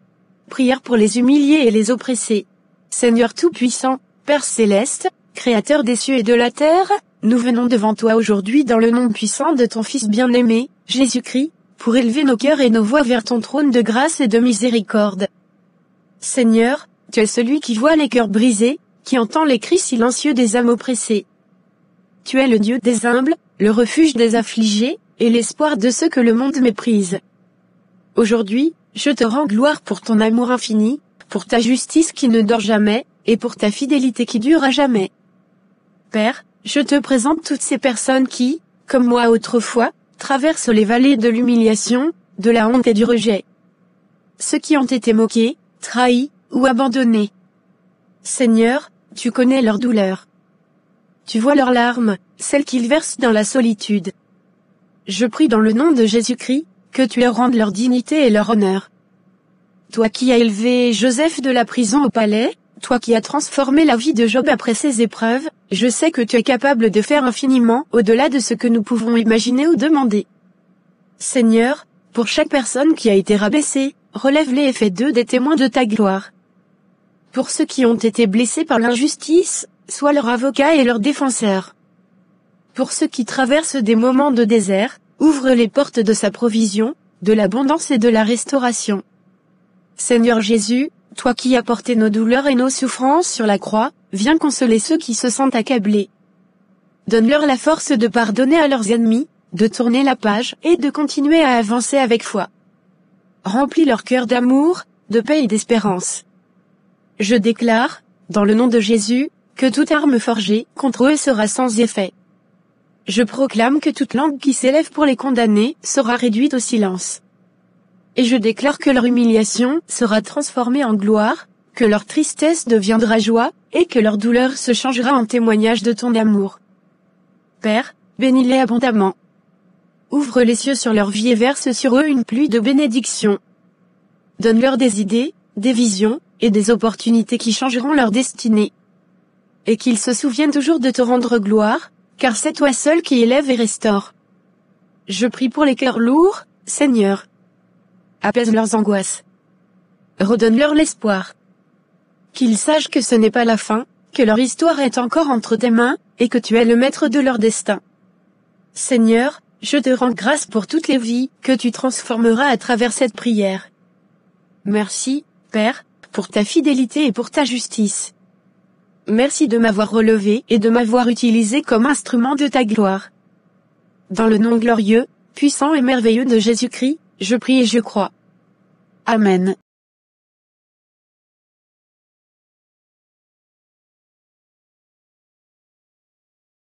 Prière pour les humiliés et les oppressés. Seigneur Tout-Puissant, Père Céleste, Créateur des cieux et de la terre, nous venons devant toi aujourd'hui dans le nom puissant de ton Fils bien-aimé, Jésus-Christ, pour élever nos cœurs et nos voix vers ton trône de grâce et de miséricorde. Seigneur, tu es celui qui voit les cœurs brisés, qui entend les cris silencieux des âmes oppressées. Tu es le Dieu des humbles, le refuge des affligés, et l'espoir de ceux que le monde méprise. Aujourd'hui, je te rends gloire pour ton amour infini, pour ta justice qui ne dort jamais, et pour ta fidélité qui dure à jamais. Père, je te présente toutes ces personnes qui, comme moi autrefois, traversent les vallées de l'humiliation, de la honte et du rejet. Ceux qui ont été moqués, trahis, ou abandonnés. Seigneur, tu connais leur douleur. Tu vois leurs larmes, celles qu'ils versent dans la solitude. Je prie dans le nom de Jésus-Christ, que tu leur rendes leur dignité et leur honneur. Toi qui as élevé Joseph de la prison au palais, toi qui as transformé la vie de Job après ses épreuves, je sais que tu es capable de faire infiniment au-delà de ce que nous pouvons imaginer ou demander. Seigneur, pour chaque personne qui a été rabaissée, relève-les et fais d'eux des témoins de ta gloire. Pour ceux qui ont été blessés par l'injustice, sois leur avocat et leur défenseur. Pour ceux qui traversent des moments de désert, ouvre les portes de sa provision, de l'abondance et de la restauration. Seigneur Jésus, toi qui as porté nos douleurs et nos souffrances sur la croix, viens consoler ceux qui se sentent accablés. Donne-leur la force de pardonner à leurs ennemis, de tourner la page et de continuer à avancer avec foi. Remplis leur cœur d'amour, de paix et d'espérance. Je déclare, dans le nom de Jésus, que toute arme forgée contre eux sera sans effet. Je proclame que toute langue qui s'élève pour les condamner sera réduite au silence. Et je déclare que leur humiliation sera transformée en gloire, que leur tristesse deviendra joie, et que leur douleur se changera en témoignage de ton amour. Père, bénis-les abondamment. Ouvre les cieux sur leur vie et verse sur eux une pluie de bénédictions. Donne-leur des idées, des visions, et des opportunités qui changeront leur destinée. Et qu'ils se souviennent toujours de te rendre gloire, car c'est toi seul qui élève et restaure. Je prie pour les cœurs lourds, Seigneur. Apaise leurs angoisses. Redonne-leur l'espoir. Qu'ils sachent que ce n'est pas la fin, que leur histoire est encore entre tes mains, et que tu es le maître de leur destin. Seigneur, je te rends grâce pour toutes les vies que tu transformeras à travers cette prière. Merci, Père, pour ta fidélité et pour ta justice. Merci de m'avoir relevé et de m'avoir utilisé comme instrument de ta gloire. Dans le nom glorieux, puissant et merveilleux de Jésus-Christ, je prie et je crois. Amen.